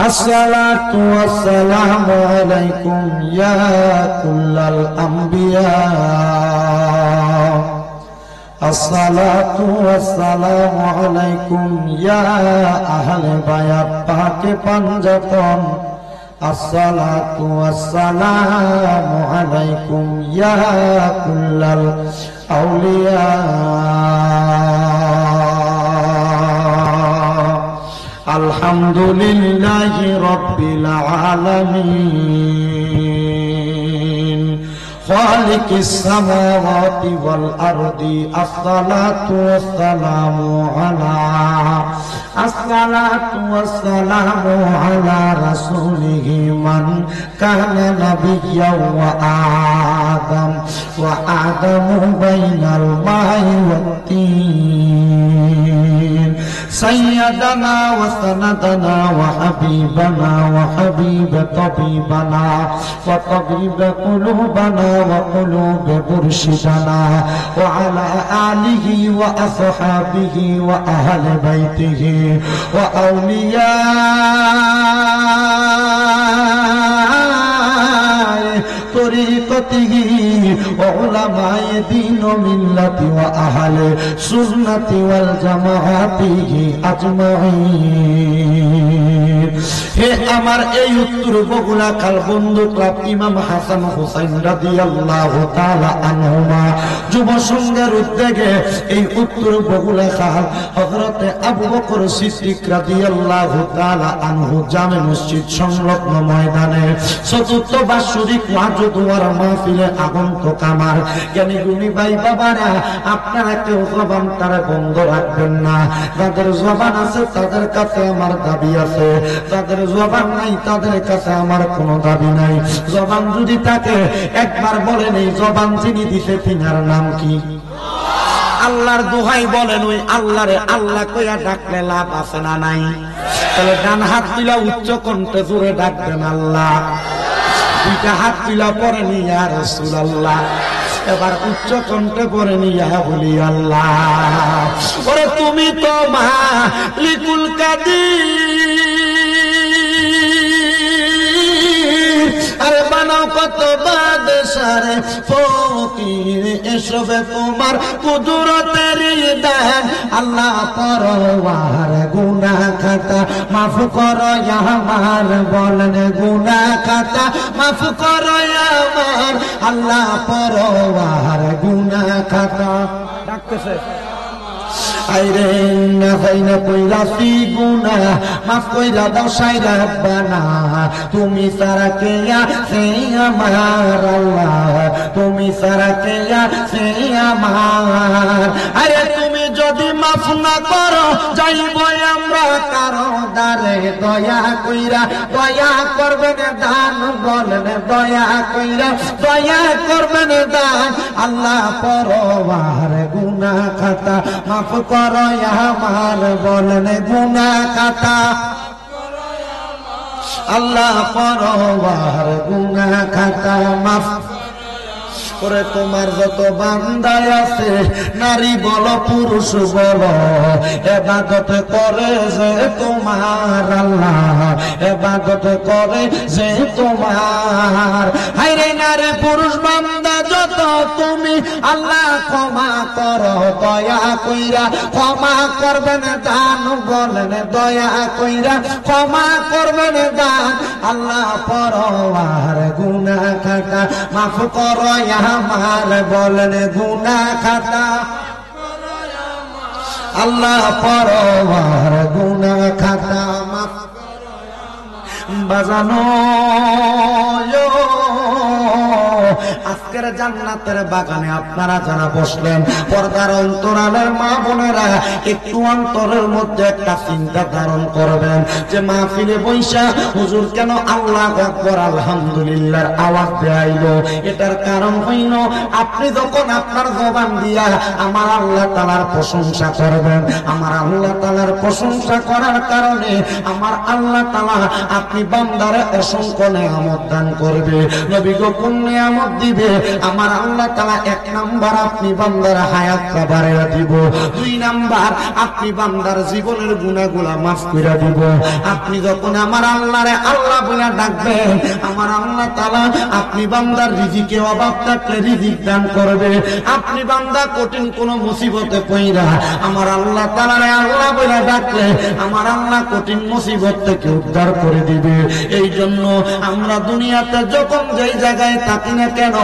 আসসালাতু ওয়াসসালামু আলাইকুম ইয়া কুল্লাল আম্বিয়া আসসালাতু ওয়াসসালামু আলাইকুম ইয়া আহলে বায়াত পাকে পাঞ্জাতন আসসালাতু ওয়াসসালামু আলাইকুম ইয়া কুল্লাল আউলিয়া আলহামদুলিল্লাহি রাব্বিল আলামিন খালিকিস সামাওয়াতি ওয়াল আরদি আসসালাতু ওয়াসসালামু আলা রাসূলিহি মান কানা নাবিয়্যান ওয়া আদামু বাইনাল মাই ওয়াত-তিন سيدنا وسندنا وحبيبنا وحبيب طبيبنا وطبيب قلوبنا وقلوب مرشدنا وعلى آله وأصحابه وأهل بيته وأولياء طريقته وعلماء دين ملة وأهل سنة والجماعة আজমাইন। হে আমার এই উত্তর বগুড়া কালবন্ধু ক্লাব ইমাম হাসান হুসাইন রাদিয়াল্লাহু তাআলা আনহুমা যুব সংঘের উদ্যোগে এই উত্তর বগুড়া খাল হযরতে আবু বকর সিদ্দিক রাদিয়াল্লাহু তাআলা আনহু জামে মসজিদ সংলগ্ন ময়দানে চতুর্থ বাৎসরিক ওয়াজ দুয়ার মাহফিলে আগন্তুক আমার জ্ঞানী গুণী ভাই বাবারা, আপনারা কেউ জবান তারা বন্ধ রাখবেন না। যাদের জবান আছে তাদের কাছে আমার দাবি আছে, যাদের জবান নাই তাদের কাছে আমার কোনো দাবি নাই। জবান যদি থাকে একবার বলেন এই জবান যিনি দিতে তিনার নাম কি? আল্লাহর দোহাই বলেন ওই আল্লাহরে আল্লাহ কইয়া ডাকলে লাভ আছে না নাই? তাহলে ডান হাত তুলা উচ্চ কণ্ঠে জোরে ডাকবেন আল্লাহ, দুইটা হাত তুলা পরে ইয়া রাসূলুল্লাহ, এবার উচ্চ কণ্ঠে পরে ইয়া বলি আল্লাহ। ওরে তুমি তো মালিকুল কাদির, আরে বানাও কত বাদশারে ফকির, এসবে তোমার কুদরতের দান। আল্লাহ পরওয়ার গুনাহ খাতা মাফ করো আমার, বলেন গুনাহ খাতা মাফ করো আমার। আল্লাহ পরওয়ার গুনাহ খাতা ডাকতেছে আইরে না ভাইনা কইরা ফি গুনাহ মাফ কইরা দাও সাইরা বানা। তুমি সারা কে আছে আমার আল্লাহ, তুমি সারা কে আছে আমার। আরে তুমি যদি মাফ না করো যাইব আমরা কারো দারে। দয়া কইরা দয়া করবেন দান, বলেন দয়া কইরা দয়া করবেন দান। আল্লাহ পরওয়ার গুনাহ খাতা মাফ করো আমার, বলেন গুনাহ খাতা। আল্লাহ পরওয়ার গুনাহ খাতা মাফ করে। তোমার যত বান্দা আছে নারী বলো পুরুষ বলো, ইবাদত করে যে তোমার আল্লাহ, ইবাদত করে যে তোমার। হায়রে নারী পুরুষ বান্দা যত তুমি আল্লাহ ক্ষমা করো দয়া কইরা, ক্ষমা করবেন দান, বলেন দয়া কইরা ক্ষমা করবেন দান। আল্লাহ পরওয়ার গুনাহ খাতা মাফ করো আমার, বলেন গুনাহ খাতা। আল্লাহ পরওয়ার গুনাহ খাতা মাফ বাজানো। আজকের জান্নাতের বাগানে আপনারা যারা বসলেন, পর্দার অন্তরালের মা বোনেরা একটু অন্তরের মধ্যে একটা চিন্তা ধারণ করবেন যে মাহফিলে বৈশা হুজুর কেন আল্লাহু আকবার আলহামদুলিল্লাহর আওয়াজ দেয়াইলো। এটার কারণ হইল আপনি যখন আপনার জবান দিয়া আমার আল্লাহ তাআলার প্রশংসা করবেন, আমার আল্লাহ তাআলার প্রশংসা করার কারণে আমার আল্লাহ তাআলা আপনি বান্দারে অসংখ্য নেয়ামত দান করবে। নবী গো কোন নেয়ামত দিবে আমার আল্লাহ তাআলা 1 নাম্বার আপনি বান্দার হায়াতটা বাড়াইয়া দিব, 2 নাম্বার আপনি বান্দার জীবনের গুনাহগুলা মাফ কইরা দিব। আপনি যখন আমার আল্লাহরে আল্লাহ বলে ডাকবেন, আমার আল্লাহ তাআলা আপনি বান্দার রিজিকে অভাব থাকলে রিজিক দান করবে। আপনি বান্দা কঠিন কোন মুসিবতে পইরা আমার আল্লাহ তাআলারে আল্লাহ বলে ডাকলে আমার আল্লাহ কঠিন মুসিবত থেকে উদ্ধার করে দিবে। এই জন্য আমরা দুনিয়াতে যখন যেই জায়গায় থাকি না কেন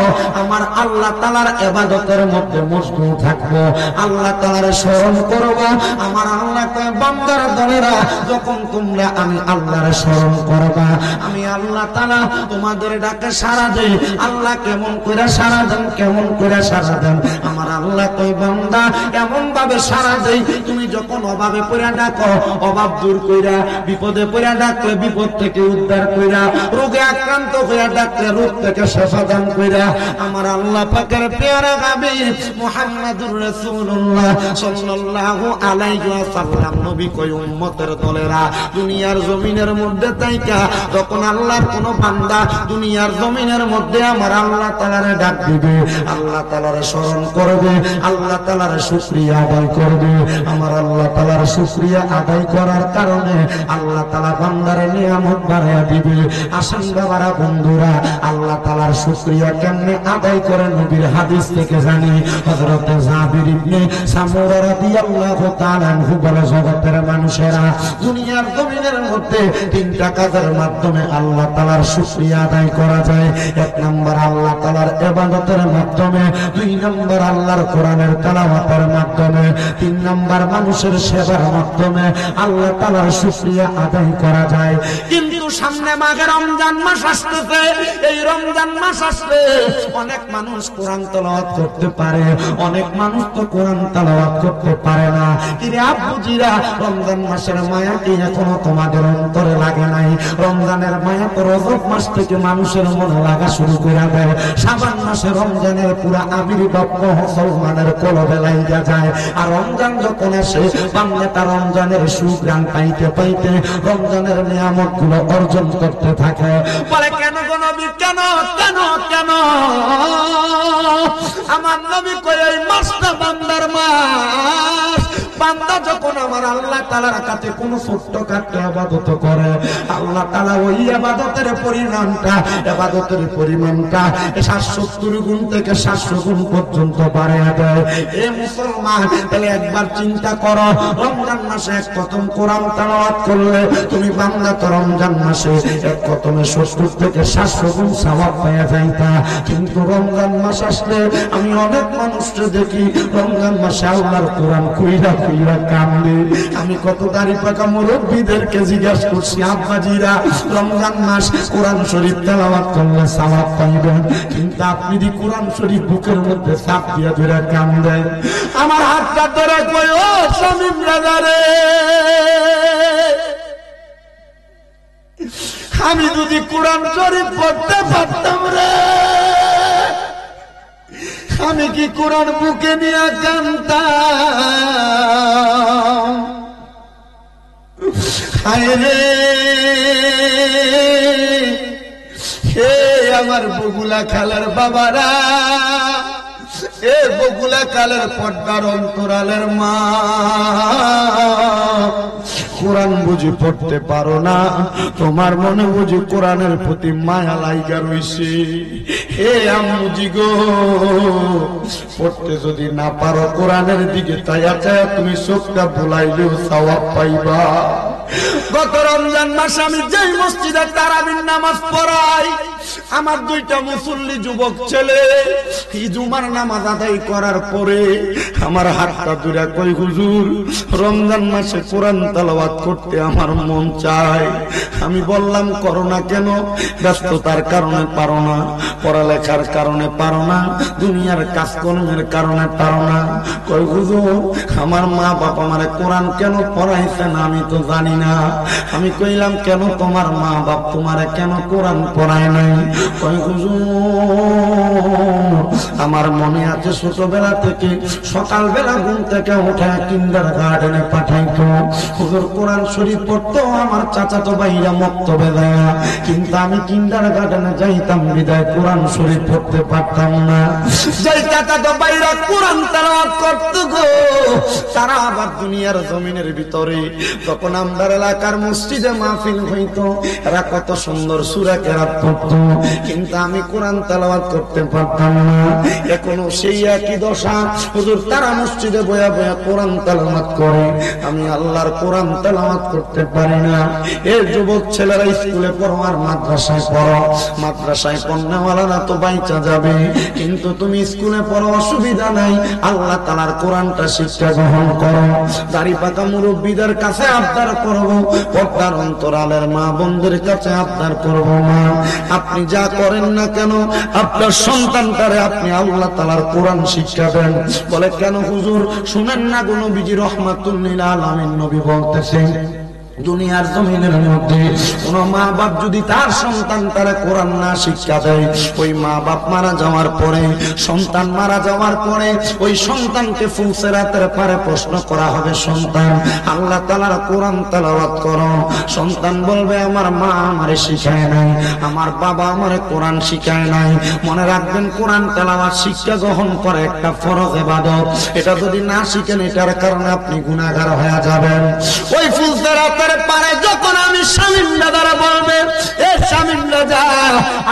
আমার আল্লাহ তাআলার ইবাদতের মধ্যে মশগুল থাকবো, আল্লাহ তাআলার স্মরণ করব। আমার আল্লাহ কয় বান্দার দলেরা যখন তোমরা আমি আল্লাহর স্মরণ করবা, আমি আল্লাহ তাআলা তোমাদের ডাকে সাড়া দেই। আল্লাহ কেমন করে সাড়া দেন, কেমন করে সাড়া দেন? আমার আল্লাহ কয় বান্দা এমন ভাবে সাড়া দেই, তুমি যখন অভাবে পড়ে ডাকো অভাব দূর কইরা, বিপদে পড়ে ডাকলে বিপদ থেকে উদ্ধার কইরা, রোগে আক্রান্ত হয়ে ডাকলে রোগ থেকে শিফা দান কইরা। আমার আল্লাহ পাকের পেয়ারা হাবিব মুহাম্মাদুর রাসূলুল্লাহ সাল্লাল্লাহু আলাইহি ওয়াসাল্লাম নবী কয় উম্মতের দলেরা দুনিয়ার জমিনের মধ্যে তাইকা যখন আল্লাহর কোন বান্দা দুনিয়ার জমিনের মধ্যে আমার আল্লাহ তাআলারে ডাক দিবে, আল্লাহ তাআলারে স্মরণ করবে, আল্লাহ তাআলার শুকরিয়া আদায় করবে, আমার আল্লাহ তাআলার শুকরিয়া আদায় করার কারণে আল্লাহ তাআলা বান্দারে নিয়ামত বাড়ায়া দিবে। আসেন বাবারা বন্ধুরা, আল্লাহ তাআলার শুকরিয়া কেমনে আদায় করে নবীর হাদিস থেকে জানি। হযরত জাবির ইবনে সামুরা রাদিয়াল্লাহু তাআলা আনহু বলে জগতের মানুষেরা দুনিয়ার জমিনের মধ্যে 3টা কাজের মাধ্যমে আল্লাহ তাআলার শুকরিয়া আদায় করা যায়। 1 নাম্বার আল্লাহ তাআলার ইবাদতের মাধ্যমে, 2 নাম্বার আল্লাহর কোরআনের তেলাওয়াতের মাধ্যমে, 3 নাম্বার মানুষের সেবার মাধ্যমে আল্লাহ তাআলার শুকরিয়া আদায় করা যায়। কিন্তু সামনে মাঘে রমজান মাস আসতেছে, এই রমজান মাস আসলে অনেক মানুষ কোরআন তেলাওয়াত করতে পারে, অনেক মানুষ তো কোরআন তেলাওয়াত করতে পারে না। কিরে আব্বুজিরা, রমজান মাসের মায়া কি এখনো তোমাদের অন্তরে লাগে নাই? রমজানের মায়া তো রজব মাস থেকে মানুষের মনে লাগা শুরু করে দেয়। শাবান মাসে রমজানের পুরা আবির্ভাব মুসলমানের কলবে লাইগা যায়। আর রমজান যখন আসে বান্দাটা রমজানের সুঘ্রাণ পাইতে পাইতে রমজানের নিয়ামত গুলো অর্জন করতে থাকে। বলে কেন গো নবী, কেন কেন কেন? আমার নবী কয় এই মাসটা বান্দার মাস। বান্দা যখন আমার আল্লাহ তাআলার কাছে কোন ছোট্ট কাটে ইবাদত করে, আল্লাহ তাআলা ওই ইবাদতের পরিমাণটা 770 গুণ থেকে 700 গুণ পর্যন্ত বাড়ায় দেয়। এ মুসলমান, তাহলে একবার চিন্তা করো, রমজান মাসে 1 খতম কোরআন তেলাওয়াত করলে তুমি বান্দা তো রমজান মাসে 1 খতমে 70 থেকে 700 গুণ সওয়াব পেয়ে যাইতা। কিন্তু রমজান মাস আসলে আমি অনেক মানুষকে দেখি রমজান মাসে আল্লাহর কোরআন কইরা কান্দে। আমি কত দাড়ি পাকা মুরব্বীদেরকে জিজ্ঞাসা করছি, আব্বাজিরা রমজান মাস কোরআন শরীফ তেলাওয়াত করলে সওয়াব পাইবেন, কিন্তু আপনি দি কোরআন শরীফ বুকের মধ্যে চাপ দিয়া ধরে কান্দেন। আমার হাতটা ধরে কই, ও শামীম রাজা রে, আমি যদি কোরআন শরীফ পড়তে পারতাম রে, আমি কি কোরআন বুকে নিয়ে কাঁদতাম। হায় রে, হে আমার বগুলা খালার বাবারা, এ বগুলা কালের পর্দার অন্তরালের মা, কোরআন বুঝি পড়তে পারো না, তোমার মনে বুঝি কোরআনের প্রতি মায়া লাইগা রইছে। হে আম্মুজি গো, পড়তে যদি না পারো কোরআনের দিকে চায়া চায়া তুমি চোখটা বুলাইলেও সওয়াব পাইবা। গত রমজান মাসে আমি যেই মসজিদে তারাবির নামাজ পড়াই, আমার 2টা মুসল্লি যুবক ছেলে এই জুমার নামাজ আদায় করার পরে আমার হাতটা ধরে কই, হুজুর রমজান মাসে কোরআন তেলাওয়াত করতে আমার মন চায়। আমি বললাম করো না কেন? ব্যস্ততার কারণে পারো না, পড়ালেখার কারণে পারো না, দুনিয়ার কাজকর্মের কারণে পারো না। কই হুজুর আমার মা বাবা আমারে কোরআন কেন পড়াইছে না আমি তো জানি পারি না। আমি কইলাম কেন তোমার মা বাপ তোমারে কেন কোরআন পড়ায় নাই? কই হুজুর আমার মনে আছে ছোটবেলা থেকে সকালবেলা ঘুম থেকে উঠে কিন্ডারগার্টেনে পাঠাইতো, হুজুর কোরআন শরীফ পড়তো আমার চাচাতো ভাইরা মক্তবে দেয়া, কিন্তু আমি কিন্ডারগার্টেনে যাইতাম বিদায় কোরআন শরীফ পড়তে পারতাম না। যেই চাচাতো ভাইরা কোরআন তেলাওয়াত করতো গো, তারা আবার দুনিয়ার জমিনের ভিতরে তখন আমাদের এলাকার মসজিদে মাহফিল হইতো, এরা কত সুন্দর সূরা কেরাত পড়তো, কিন্তু আমি কোরআন তেলাওয়াত করতে পারতাম না। এখনো সেই একই দশা, হুজুর তারা মসজিদে বয়া বয়া কোরআন তেলাওয়াত করে, আমি আল্লাহর কোরআন তেলাওয়াত করতে পারি না। এই যুবক ছেলেরা স্কুলে পড়ো আর মাদ্রাসায় পড়ো, মাদ্রাসায় পড়নেওয়ালারা তো বাইচা যাবে, কিন্তু তুমি স্কুলে পড়ো অসুবিধা নাই, আল্লাহ তাআলার কোরআনটা শিক্ষা গ্রহণ করো। দাড়ি পাকা মুরব্বীদের কাছে আবদার করব, পর্দার অন্তরালের মা বোনদের কাছে আবদার করব, মা আপনি যা করেন না কেন আপনার সন্তানটারে আপনি আল্লাহ তাআলার কোরআন শিক্ষা দেন। বলে কেন হুজুর? শুনেন না গো নবীজি রাহমাতুল লিল আলামিন নবী বলতেছেন, দুনিয়ার জমিনের মধ্যে কোন মা বাপ যদি তার সন্তানটারে কোরআন না শিক্ষা দেয়, ওই মা বাপ মারা যাওয়ার পরে, সন্তান মারা যাওয়ার পরে ওই সন্তানকে ফুলসেরাতের পারে প্রশ্ন করা হবে, সন্তান আল্লাহ তাআলার কোরআন তেলাওয়াত করো। সন্তান বলবে আমার মা আমারে শিখায় নাই, আমার বাবা আমারে কোরআন শিখায় নাই। মনে রাখবেন কোরআন তেলাওয়াত শিক্ষা গ্রহণ করে একটা ফরজ ইবাদত, এটা যদি না শিখেন এটার কারণে আপনি গুনাহগার হয়ে যাবেন। ওই ফুলসেরাত পারে যখন আমি শামীম দাদারা বলবে এ শামীম দাদা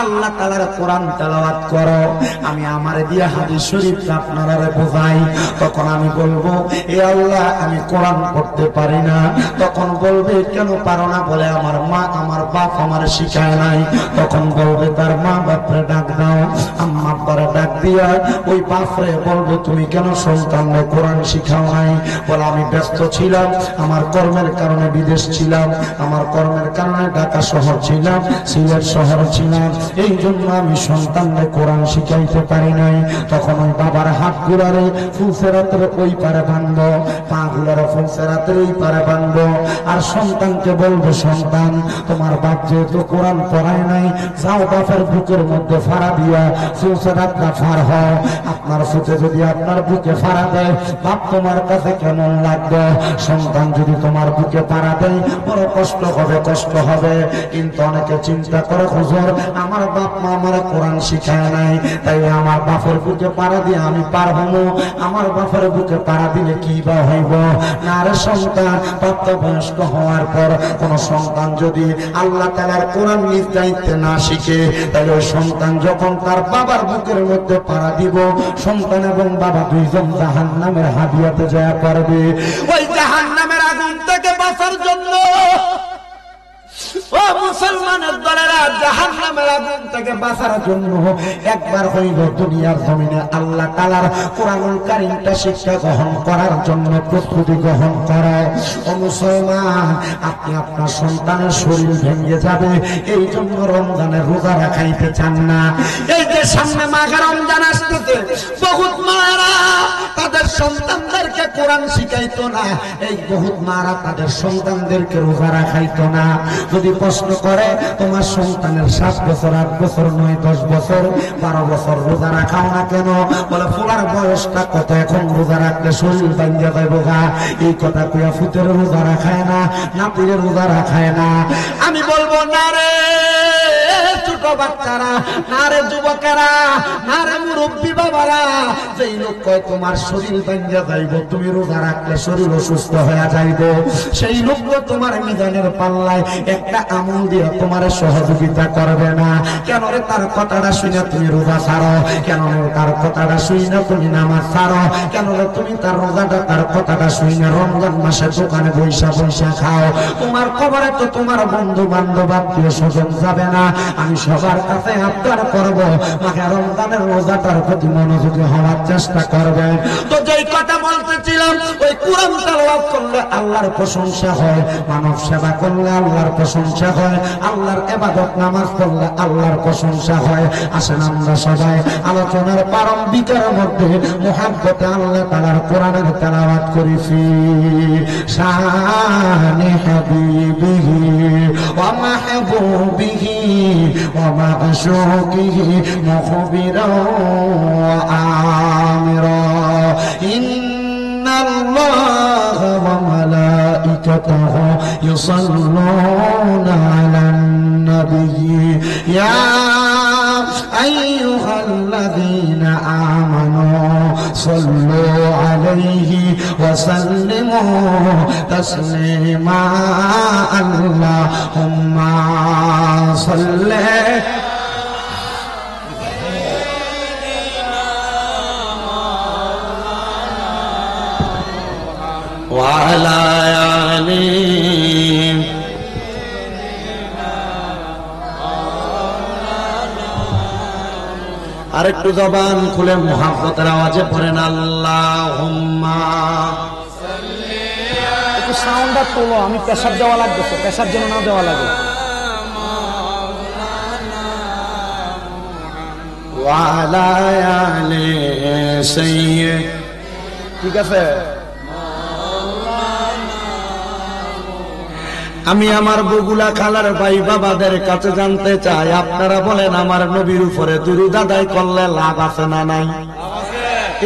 আল্লাহ তাআলার কোরআন তেলাওয়াত করো, আমি আমারে দিয়ে হাদিস শরীফটা আপনারা বোঝাই, তখন আমি বলবো এ আল্লাহ আমি কোরআন পড়তে পারি না। তখন বলবে কেন পারো না? বলে আমার মা আমার বাপ আমারে শিখায় নাই। তখন বলবে তার মা বাপরে ডাক দাও, আম্মা আব্বারে ডাক দিয়া ওই বাপরে বলবে তুমি কেন সন্তানকে কোরআন শিখাও নাই? বলে আমি ব্যস্ত ছিলাম, আমার কর্মের কারণে বিদেশ ছিলাম, আমার কর্মের কারণে ঢাকা শহর ছিলাম, সিলেট শহর ছিলাম, এই জন্য আমি সন্তানকে কোরআন শিখাইতে পারি নাই। তখন ওই বাবার হাত গুলারে ফুলসেরাতের ওই পারে বাঁধবো, পা গুলারে ফুলসেরাতের ওই পারে বাঁধবো, আর সন্তানকে বলবো সন্তান তোমার বাপ যেহেতু কোরআন পড়ায় নাই, যাও বাপের বুকের মধ্যে ফাড়া দিয়া ফুলসেরাতটা ফার হও। আপনার ফুটে যদি আপনার বুকে ফাড়া দেয় বাপ তোমার কাছে কেমন লাগবে? সন্তান যদি তোমার বুকে পাড়া দেয় বড় কষ্ট হবে, কষ্ট হবে। কিন্তু অনেকে চিন্তা করে হুজুর আমার বাপ মা আমার কোরআন শিখায় নাই, তাই আমার বাপের বুকে পাড়া দিয়ে আমি পার হবো, আমার বাপের বুকে পাড়া দিলে কি বা হইব? না রে সন্তান, প্রাপ্তবয়স্ক হওয়ার পর কোন সন্তান যদি আল্লাহ তাআলার কোরআন নিজ দায়িত্বে না শিখে, তাহলে ওই সন্তান যখন তার বাবার বুকের মধ্যে পাড়া দিব, সন্তান এবং বাবা দুইজন জাহান্নামের হাদিয়াতে যায় পারবে। ওই জাহান্নামের আগুন থেকে বাঁচার জন্য ও মুসলমানের দলেরা জাহান্নামের আগুন থেকে বাঁচার জন্য একবার হইল দুনিয়ার জমিনে আল্লাহ তাআলার কোরআনুল কারীমটা শিক্ষা গ্রহণ করার জন্য প্রস্তুতি গ্রহণ করো। ও মুসলমান, আপনি আপনার সন্তানের শরীর ভেঙে যাবে এই জন্য রমজানের রোজা রাখাইতে চান না। এই যে সামনে মাঘে রমজান আসতেছে, বহুত মারা তাদের সন্তানদেরকে কোরআন শিখাইতো না, এই বহুত মারা তাদের সন্তানদেরকে রোজা রাখাইতো না। যদি প্রশ্ন করে তোমার সন্তানের 7 বছর 8 বছর 9 10 বছর 12 বছর রোজা রাখাও না কেন? বলে ফুলার বয়সটা কত, এখন রোজা রাখলে শরীর ভাঙ্গা যাইব গা। এই কথা কইয়া ফুতের রোজা রাখায় না, নাতির রোজা রাখায় না। আমি বলবো না রে ছোট বাচ্চারা, না রে যুবকেরা, না রে মুরব্বী বাবারা, যেই লোক কয় তোমার শরীর ভাঙ্গা যাইব, তুমি রোজা রাখলে শরীর অসুস্থ হয়ে যাইব, সেই লোক তোমার মিজানের পাল্লায় একটা আমল দিয়ে তোমার সহযোগিতা করবে না। কেন রে তার কথাটা শুনে তুমি রোজা ছাড়ো? কেন রে তার কথাটা শুনে তুমি নামাজ ছাড়ো? কেন রে তুমি তার রোজাটা তার কথাটা শুনে রমজান মাসে দোকানে বৈশা বৈশা খাও? তোমার কবরে তো তোমার বন্ধু বান্ধব আত্মীয় স্বজন যাবে না, আমি সব সবার কাছে আবদার করব মাহে রমজানের রোজাটার প্রতি মনোযোগী হওয়ার চেষ্টা করবেন। তো যেই কথা বলতেছিলাম, ওই কোরআন তেলাওয়াত করলে আল্লাহর প্রশংসা হয়, মানব সেবা করলে আল্লাহর প্রশংসা হয়, আল্লাহর ইবাদত নামাজ পড়লে আল্লাহর প্রশংসা হয়। আসেন আমরা সবাই আলোচনার প্রারম্ভিকের মধ্যে মুহাব্বতে আল্লাহ তাআলার কোরআনের তেলাওয়াত করেছি। শানে হাবিবিহি ওয়া মাহবুবিহি ওয়া মা'শুকিহি মুখবিরা ওয়া আমিরা ইন্নাল্লাহা ওয়া মালাইকাতাহু ইউসাল্লুনা আলান নাবিয়্যি ইয়া আইয়ুহাল্লাযীনা আমানু সাল্লু আলাইহি ওয়া সাল্লিমু তাসলিমা আল্লাহুম্মা সাল্লি ওয়া আলা আলিহি। আরেকটু জবান খুলে মুহাব্বতের আওয়াজে পড়েন আল্লাহুম্মা। একটু সাউন্ডটা তোলো, আমি পেশাব দেওয়া লাগবে, পেশাব যেন না দেওয়া লাগে। ওয়া আলা আলি সাইয়্যিদ, ঠিক আছে। আমি আমার বগুলা খালার ভাই বাবাদের কাছে জানতে চাই, আপনারা বলেন আমার নবীর উপরে দুরূদ আদায় করলে লাভ আছে না নাই?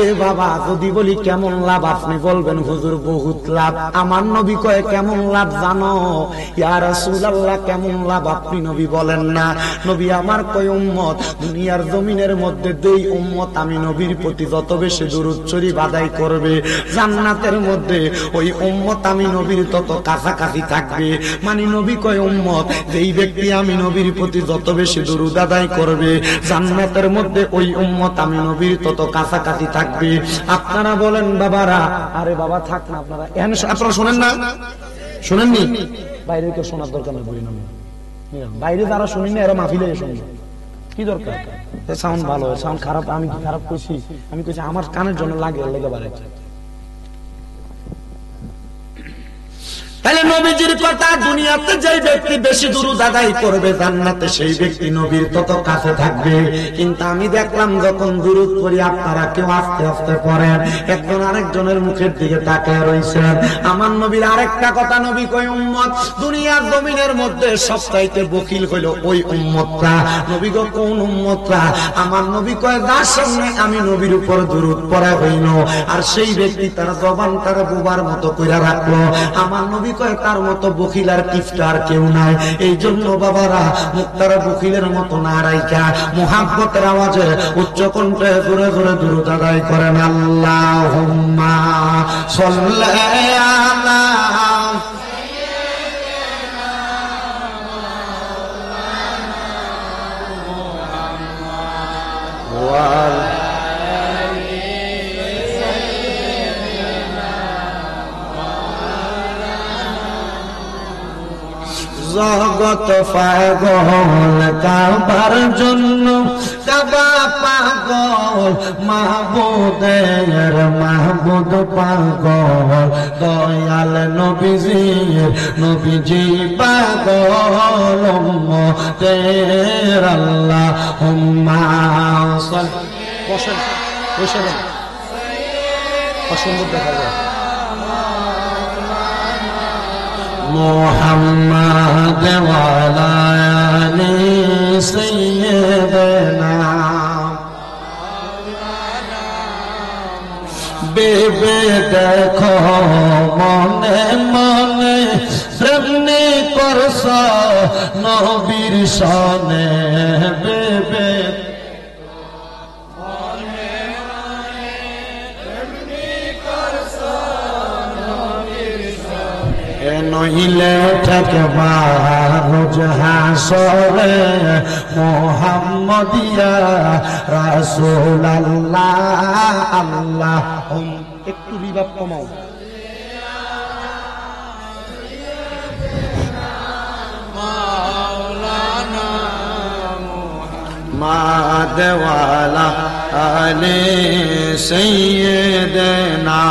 এ বাবা, যদি বলি কেমন লাভ, আপনি বলবেন হুজুর বহুত লাভ। আমার নবী কয় কেমন লাভ জানো? ইয়া রাসূলুল্লাহ কেমন লাভ আপনি নবী বলেন না? নবী আমার কয় উম্মত দুনিয়ার জমিনের মধ্যে দুই উম্মত আমি নবীর প্রতি যত বেশি দুরূদ শরীফ আদায় করবে, জান্নাতের মধ্যে ওই উম্মত আমি নবীর তত কাছাকাছি থাকবে। মানে নবী কয় উম্মত যেই ব্যক্তি আমি নবীর প্রতি যত বেশি দুরূদ আদায় করবে, জান্নাতের মধ্যে ওই উম্মত আমি নবীর তত কাছাকাছি থাকবে। আপনারা বলেন বাবারা, আরে বাবা থাক না, আপনারা শোনেন না? শোনেননি? বাইরে কেউ শোনার দরকার নেই, বলি না বাইরে যারা শুনি না এরা মাহফিলে শুনবে, কি দরকার? সাউন্ড ভালো, সাউন্ড খারাপ, আমি কি খারাপ কইছি? আমি কইছি আমার কানের জন্য লাগে লেগে বাড়ে। তাহলে নবীজির কথা, দুনিয়াতে যেই ব্যক্তি বেশি দুরূদ আদায় করবে জান্নাতে সেই ব্যক্তি নবীর তত কাছে থাকবে। কিন্তু আমি দেখলাম যখন দুরূদ করি আপনারা কেউ আস্তে আস্তে পড়েন, একজন আরেকজনের মুখের দিকে তাকিয়ে রইছেন। আমার নবীর আরেকটা কথা, নবী কয় উম্মত দুনিয়ার জমিনের মধ্যে সবচাইতে বকিল হইল ওই উম্মতরা। নবী গো কোন উম্মতরা? আমার নবী কয় যার সামনে আমি নবীর উপর দুরূদ পড়া হইল আর সেই ব্যক্তি তার জবান তার বুবার মতো কইরা রাখলো, আমার নবী কয় তার মতো বকিল আর কিফটার কেউ নাই। এই জন্য বাবারা মুক্তারা বকিলের মতো না রাইখা মুহাব্বতের আওয়াজে উচ্চ কণ্ঠে জোরে জোরে দুরূদ আদায় করেন আল্লাহুম্মা সাল্লি আলা জগত পাগল কাবার জন্য, কাবা পাগল মাহবুদের মাহবুদ পাগল, দয়াল নবীজির নবীজি পাগল, উম্মতের আল্লাহুম্মা সাল্লি। বসেন, বসেন, অসম্ভব দেখা যায়। মুহাম্মাদ ওয়া আলা আলি সাইয়্যিদিনা, বেবে দেখো মনে মনে প্রেমে করছ নবীর সনে, বেবে নহিলে থাকবা রোজ হাসরে মুহাম্মদিয়া রাসূলুল্লাহ। আল্লাহ একটু রিভাব কমাও। মাদওয়ালা আলে সাইয়্যিদনা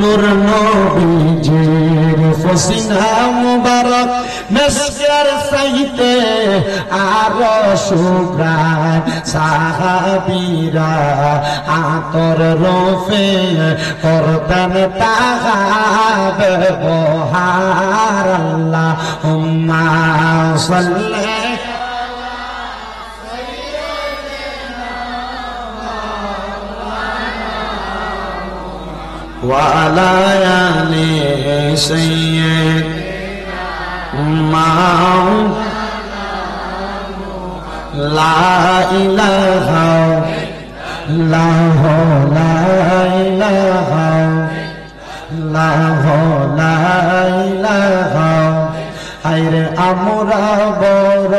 নূর নবীজির ফসিনা মুবারক মেসকের সাইতে আরো সুগ্রাণ সাহাবীরা আতর রফে করতেন তাহাব বহার আল্লাহুম্মা সাল্লি وعلى آل سيدنا لا إله لا إله لا إله আইরে আমরা বড়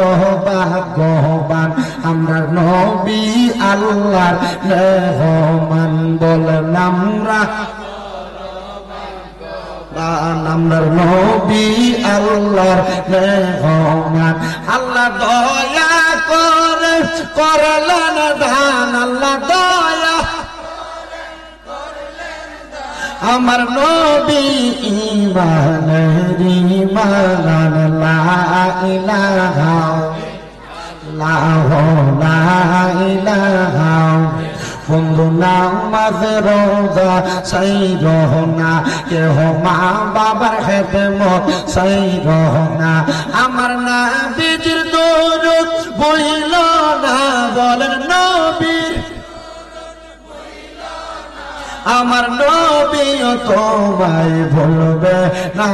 ভাগ্যবান আমরা নবী আল্লাহর মেহমান বললাম আমরা নবী আল্লাহর মেহমান আল্লাহ দয়া করে করলেন দান আল্লাহ দয়া আমার নবী ইমানের ইমান লা ইলাহা লা ইলাহা বন্ধু নামাজ রোজা সাই রহনা কেহ মা বাবার খেদমত সাই রহনা আমার নবীর দরুদ বইল না বলেন নবীর আমার নবী তোমায় ভুলবে না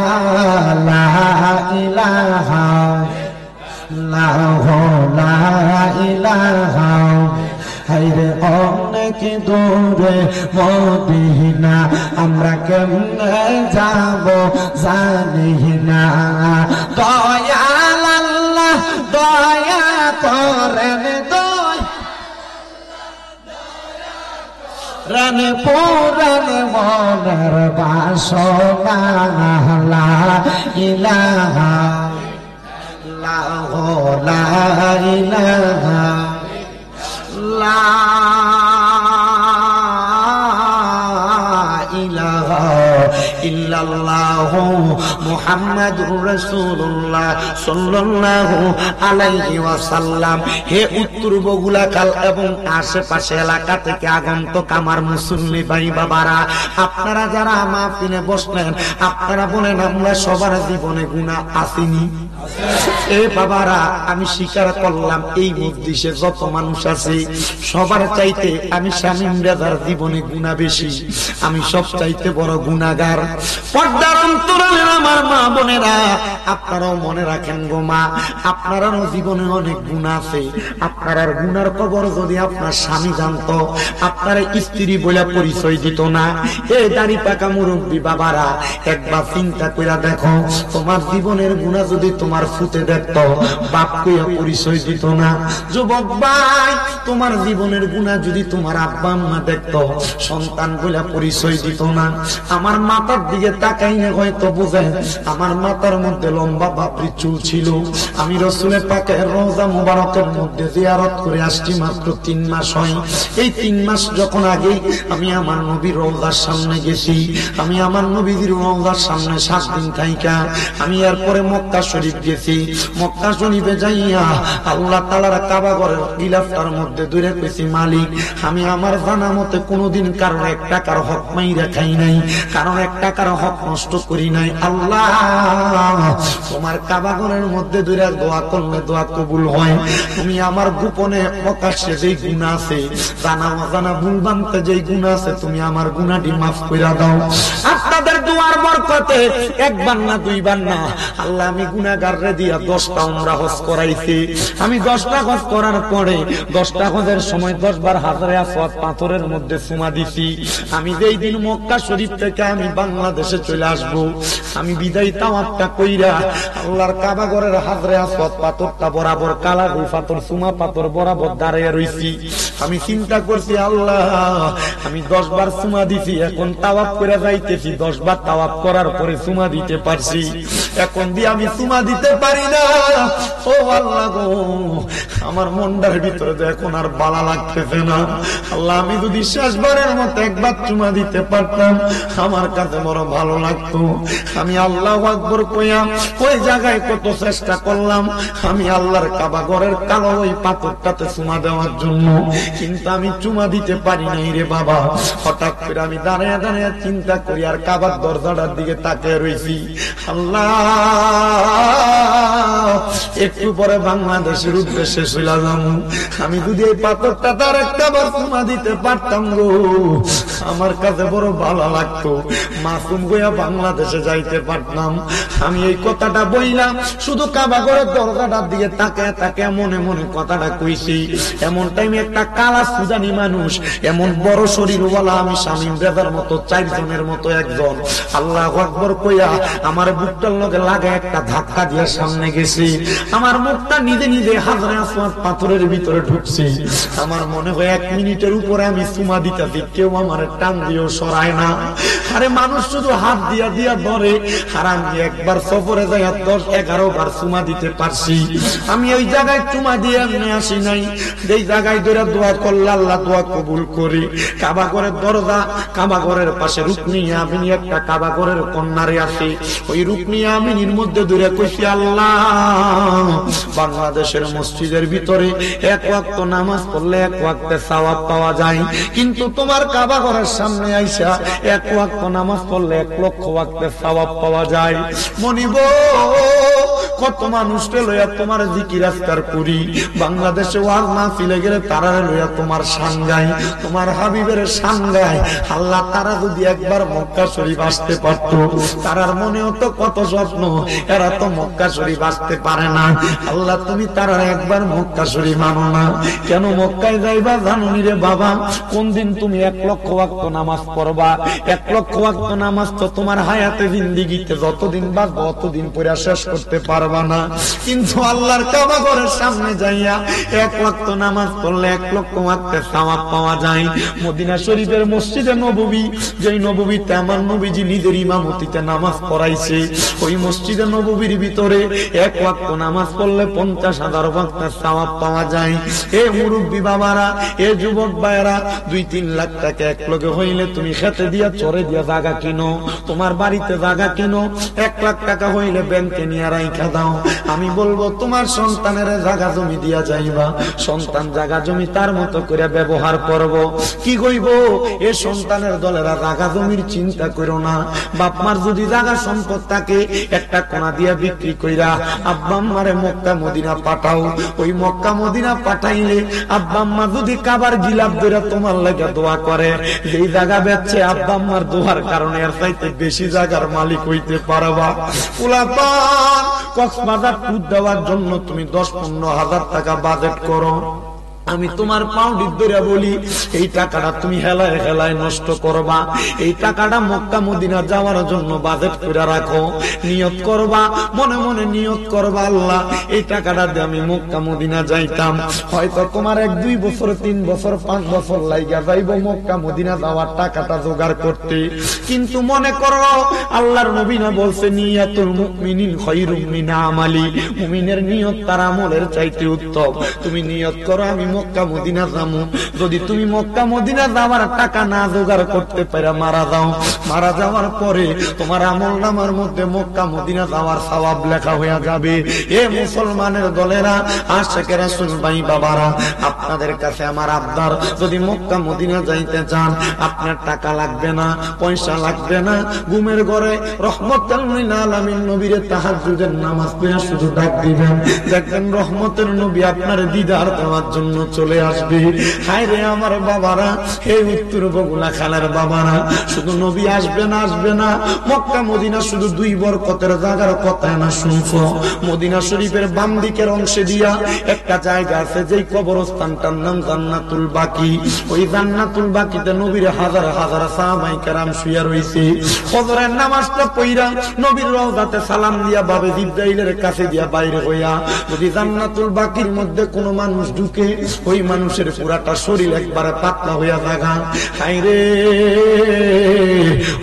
লা ইলাহা লা ইলাহা হাইরে অনেক দূরে মদিনা আমরা কেমনে যাব জানি না দয়াল আল্লাহ দয়া করেন রানে পুরান মনের বাসনা লা ইলাহা লা ইলাহা লা ইলাহা ইল্লাল্লাহু মুহাম্মাদুর রাসূলুল্লাহ সাল্লাল্লাহু আলাইহি ওয়াসাল্লাম। হে উত্তর বগুড়াখাল এবং আশেপাশে এলাকা থেকে আগন্তুক আমার মুসল্লি ভাই বাবারা, আপনারা যারা মাহফিলে বসলেন আপনারা বলেন আমরা সবার জীবনে গুনাহ আসেনি? এ বাবারা আমি স্বীকার করলাম এই মজলিসে যত মানুষ আছে সবার চাইতে আমি শামীম রাজার জীবনে গুনাহ বেশি, আমি সব চাইতে বড় গুনাহগার। পর্দার অন্তরালের আমার মা বোনেরা আপনারাও মনে রাখেন গো মা, আপনারও জীবনে অনেক গুনাহ আছে। আপনার গুনার খবর যদি আপনার স্বামী জানতো আপনার স্ত্রী বলে পরিচয় দিত না। এই দাড়ি পাকা মুরব্বী বাবারা একবার চিন্তা করে দেখো, তোমার জীবনের গুনাহ যদি তোমার ফুতে দেখতো বাপ কইয়া পরিচয় দিত না। যুবক ভাই তোমার জীবনের গুনাহ যদি তোমার আব্বা আম্মা দেখতো সন্তান বলে পরিচয় দিত না। আমার মাথার দিকে তাকাইলে হয়তো বুঝে আমার মাথার মধ্যে লম্বা বাপরি চুল ছিল। আমি রাসূলের পাকের রওজা মুবারকের মধ্যে জিয়ারত করে আসছি মাত্র 3 মাস হয়। এই 3 মাস যখন আগে আমি আমার নবীর রওজার সামনে গেছি, আমি আমার নবীর রওজার সামনে 7 দিন থাইকা আমি এরপরে মক্কা শরীফ গেছি। মক্কা শরীফে যাইয়া আল্লাহ তাআলার কাবা ঘরের গিলাফটার মধ্যে দূরে কইছি মালিক আমি আমার জানা মতে কোনোদিন কারোর 1 টাকার হক মাইরা খাই নাই, কারণ 1 টাকার হক নষ্ট করি নাই। আল্লাহ তোমার কাবা ঘরের মধ্যে দূরে দোয়া করলে দোয়া কবুল হয়। তুমি আমার গোপনে প্রকাশ্যে যেই গুনাহ আছে জানা অজানা ভুল বানতে যেই গুনাহ আছে তুমি আমার গুনাহটি মাফ কইরা দাও। আপনাদের দুয়ার বরকতে একবার না দুইবার না আল্লাহ আমি গুনাহগাররে দিয়া 10টা উমরা হজ করাইছি। আমি 10টা হজ করার পরে 10টা হজের সময় 10 বার হাজারে আসওয়াদ পাথরের মধ্যে চুমা দিছি। আমি যেই দিন মক্কা শরীফ থেকে আমি বাংলাদেশে চলে আসব আমি বিদায় তাওয়াফটা কইরা আল্লাহর কাবা ঘরের হাজারে আসওয়াদ পাথরটা বরাবর কালা গোল পাথর চুমা পাথর বরাবর দাঁড়িয়ে রইছি। আমি চিন্তা করছি আল্লাহ আমি 10 বার চুমা দিছি, এখন তাওয়াফ করে যাইতেছি 10 বার তাওয়াফ করার পরে চুমা দিতে পারছি, এখন দিয়ে আমি চুমা দিতে পারি না। ও আল্লাহ গো, আমার মনটার ভিতরে তো এখন আর ভালো লাগতেছে না। আল্লাহ, আমি যদি শেষবারের মতো একবার চুমা দিতে পারতাম আমার কাছে বড় ভালো লাগতো। আমি আল্লাহু আকবার কইয়া ওই জায়গায় কত চেষ্টা করলাম আমি আল্লাহর কাবা ঘরের কালো ওই পাথরটাতে চুমা দেওয়ার জন্য, কিন্তু আমি চুমা দিতে পারি নাই রে বাবা। হঠাৎ করে আমি দাঁড়িয়ে দাঁড়িয়ে চিন্তা করি আর কাবার দরজাটার দিকে তাকিয়ে রয়েছি। আল্লাহ, একটু পরে বাংলাদেশের উদ্দেশ্যে চলে যাবো, আমি যদি এই পাথরটা তার একটা বার চুমা দিতে পারতাম গো আমার কাছে বড় ভালো লাগতো, মাসুম হইয়া বাংলাদেশে যাইতে পারতাম। আমি এই কথাটা বইলাম শুধু কাবা ঘরের দরজাটার দিকে তাকায় তাকায় মনে মনে কথাটা কইছি। এমন টাইমে একটা কালা সুদানি মানুষ, এমন বড় শরীরওয়ালা, আমি শামীম রেজার মতো 4 জনের মতো একজন, আল্লাহু আকবার কইয়া আমার বুকটার লগে লাগা একটা ধাক্কা দিয়ে সামনে গেছি। আমার মুখটা নিজে নিজে হাজরে আসওয়াদ পাথরের ভিতরে ঢুকছে। আমার মনে হয় 1 মিনিটের উপরে আমি চুমা দিতেছি, কেউ আমার টান দিয়েও সরায় না। আরে মানুষ শুধু হাত দিয়া দিয়া ধরে, আর আমি একবার সফরে যাই 10-11 বার চুমা দিতে পারছি। আমি ওই জায়গায় চুমা দিয়ে এমনি আসি নাই, যেই জায়গায় ধরে দোয়া করলে আল্লাহ দোয়া কবুল করি। কাবা ঘরের দরজা, কাবা ঘরের পাশে রুকনি আমিনী একটা কাবা ঘরের কন্যারে আছে, ওই রুকনি আমিনীর মধ্যে ধরে কইছি আল্লাহ, বাংলাদেশের মসজিদের ভিতরে 1 ওয়াক্ত নামাজ পড়লে 1 ওয়াক্তে সওয়াব পাওয়া যায়, কিন্তু তোমার কাবা ঘরের সামনে আইসা 1 ওয়াক্ত নামাজ পড়লে 1 লক্ষ ওয়াক্তে সওয়াব পাওয়া যায়। মনিব, কত মানুষকে লইয়া তোমার জিকির আজকার করি, বাংলাদেশে ওয়াজ না ফিলে গেলে তারা লইয়া তোমার শান গাই, তোমার হাবিবের শান গাই। আল্লাহ, তারা যদি একবার মক্কা শরীফ আসতে পারতো, তারার মনেও তো কত স্বপ্ন, এরা তো মক্কা শরীফ আসতে পারে না। আল্লাহ, তুমি তারা একবার মক্কা শরীফ মানো না কেন? মক্কায় যাইবা জানুনি রে বাবা, কোন দিন তুমি 1 লক্ষ ওয়াক্ত নামাজ পড়বা? 1 লক্ষ ওয়াক্ত নামাজ তো তোমার হায়াতে জিন্দেগিতে যতদিন বাঁচবো অতদিন পড়া শেষ করতে পারবা না, কিন্তু আল্লাহর কাবা ঘরের সামনে যাইয়া 1 ওয়াক্ত নামাজ পড়লে 1 লক্ষ ওয়াক্তে সওয়াব পাওয়া যায়। মদিনা শরীফের মসজিদে নববী, যেই নববীতে আমার নবীজি নিজের ইমামতিতে নামাজ পড়াইছে, ওই মসজিদে নববীর ভিতরে 1 ওয়াক্ত নামাজ পড়লে 50,000 ওয়াক্তে সওয়াব পাওয়া যায়। এ মুরব্বী বাবারা, এ যুবক ভাইরা, 2-3 লাখ টাকা এক লগে হইলে তুমি খেতে দিয়া চরে দিয়া জায়গা কিনো, তোমার বাড়িতে জায়গা কিনো। 1 লাখ টাকা হইলে ব্যাংকে নিয়ে রাইখা দাও। আমি বলবো তোমার সন্তানের জায়গা জমি দিয়া যাইবা, সন্তান জায়গা জমি তার মতো করে ব্যবহার করব। কি কইব, এ সন্তানের দলেরা জায়গা জমির চিন্তা করো না। বাপ মার যদি জায়গা সম্পদ থাকে, একটা কোনা দিয়া বিক্রি কইরা আব্বা আম্মারে মক্কা মদিনা পাঠাও। ওই মক্কা মদিনা পাঠাইলে আব্বা আম্মা যদি কাবার গিলাপ ধরে তোমার লাগে দোয়া করে, যেই জায়গা বেচছে আব্বা আম্মার দোয়ার কারণে এর চাইতে বেশি জায়গার মালিক হইতে পারবা। পোলাপান কক্সবাজার ট্যুর দেওয়ার জন্য তুমি 10-15 হাজার টাকা বাজেট করো, আমি তোমার পাউডি ধরে বলি, এই টাকাটা তুমি হেলায় হেলায় নষ্ট করবা। এই টাকাটা মক্কা মদিনা যাওয়ার জন্য বাজেট করে রাখো, নিয়ত করবা, মনে মনে নিয়ত করবা, আল্লাহ এই টাকাটা দিয়ে আমি মক্কা মদিনা যাইতাম। হয়তো তোমার 1-2 বছর 3 বছর 5 বছর লাইগা যাইব মক্কা মদিনা যাওয়ার টাকাটা জোগাড় করতে, কিন্তু মনে করো আল্লাহর নবী না বলছে, নিয়াতুল মুমিনিন খায়রুম মিন আমালি, মুমিনের নিয়ত তার আমলের চাইতে উত্তম। তুমি নিয়ত করো আমি মক্কা মদিনা যাবো, যদি তুমি মক্কা মদিনা যাওয়ার টাকা না জোগাড় করতে পারে মারা যাও, মারা যাওয়ার পরে তোমার আমলনামার মধ্যে মক্কা মদিনা যাওয়ার সওয়াব লেখা হয়ে যাবে। এ মুসলমানের দলেরা, আশিকে রাসূল ভাই বাবারা, আপনাদের কাছে আমার আবদার, যদি মক্কা মদিনা যাইতে চান আপনার টাকা লাগবে না, পয়সা লাগবে না, ঘুমের ঘরে রহমতুল লিল আলামিন নবীর তাহাজ্জুদের নামাজ পড়ে শুধু ডাক দিবেন, দেখবেন রহমতের নবী আপনার দিদার দেওয়ার জন্য চলে আসবে। হায় রে আমার বাবারা, এই উত্তর বগুলা খালের বাবারা, শুধু নবী আসবে না আসবে না, মক্কা মদিনা শুধু 2 বরকতের জায়গার কথা না শুনছো। মদিনা শরীফের বাম দিকের অংশে দিয়া একটা জায়গা আছে, যেই কবরস্থানটার নাম জান্নাতুল বাকি। ওই জান্নাতুল বাকিতে নবীর হাজার হাজার সাহাবায়ে কেরাম শুয়ে রইছে। ফজরের নামাজটা পড়া নবীর রওজাতে সালাম দিয়া বাবে জিবরাইলের কাছে দিয়া বাইরে হইয়া যদি জান্নাতুল বাকির মধ্যে কোনো মানুষ ঢুকে, ওই মানুষের পুরাটা শরীর একবারে পাতলা হইয়া থাকা। হায়রে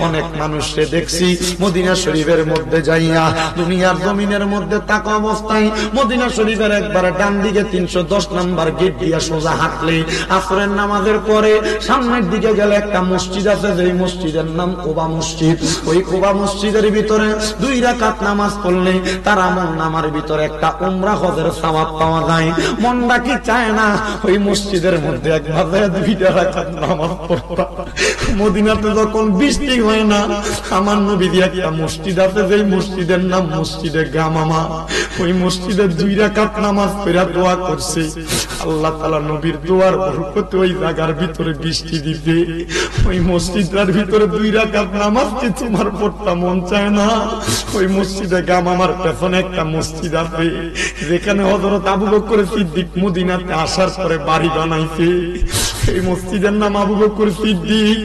অনেক মানুষকে দেখছি মদিনা শরীফের মধ্যে যাইয়া দুনিয়ার জমিনের মধ্যে থাকা অবস্থায় মদিনা শরীফের একবারে ডান দিকে 310 নম্বর গেট দিয়া সোজা হাঁটলে আসরের নামাজের পরে সামনের দিকে গেলে একটা মসজিদ আছে, যেই মসজিদের নাম কুবা মসজিদ। ওই কুবা মসজিদের ভিতরে 2 রাকাত নামাজ পড়লে তার আমল নামার ভিতরে একটা উমরা হজের সওয়াব পাওয়া যায়। মনটা কি চায় না ওই মসজিদের মধ্যে একবার 2 রাকাত নামাজ পড়তা? মদিনাতে যখন বৃষ্টি হয় না, আমার নবীর একটা মসজিদ আছে, যেই মসজিদের নাম মসজিদে গামামা। ওই মসজিদে 2 রাকাত নামাজ পড়া দোয়া করছে, আল্লাহ তাআলা নবীর দোয়ার বরকতে ওই জায়গার ভিতরে বৃষ্টি দিবে। ওই মসজিদের ভিতরে 2 রাকাত নামাজ কি তোমার পড়তে মন চায় না? ওই মসজিদে গামামার পেছনে একটা মসজিদ আছে, যেখানে হযরত আবু বকর সিদ্দিক মদিনাতে আসার পরে বাড়ি বানাইছে। এই মসজিদের নাম আবু বকর সিদ্দিক।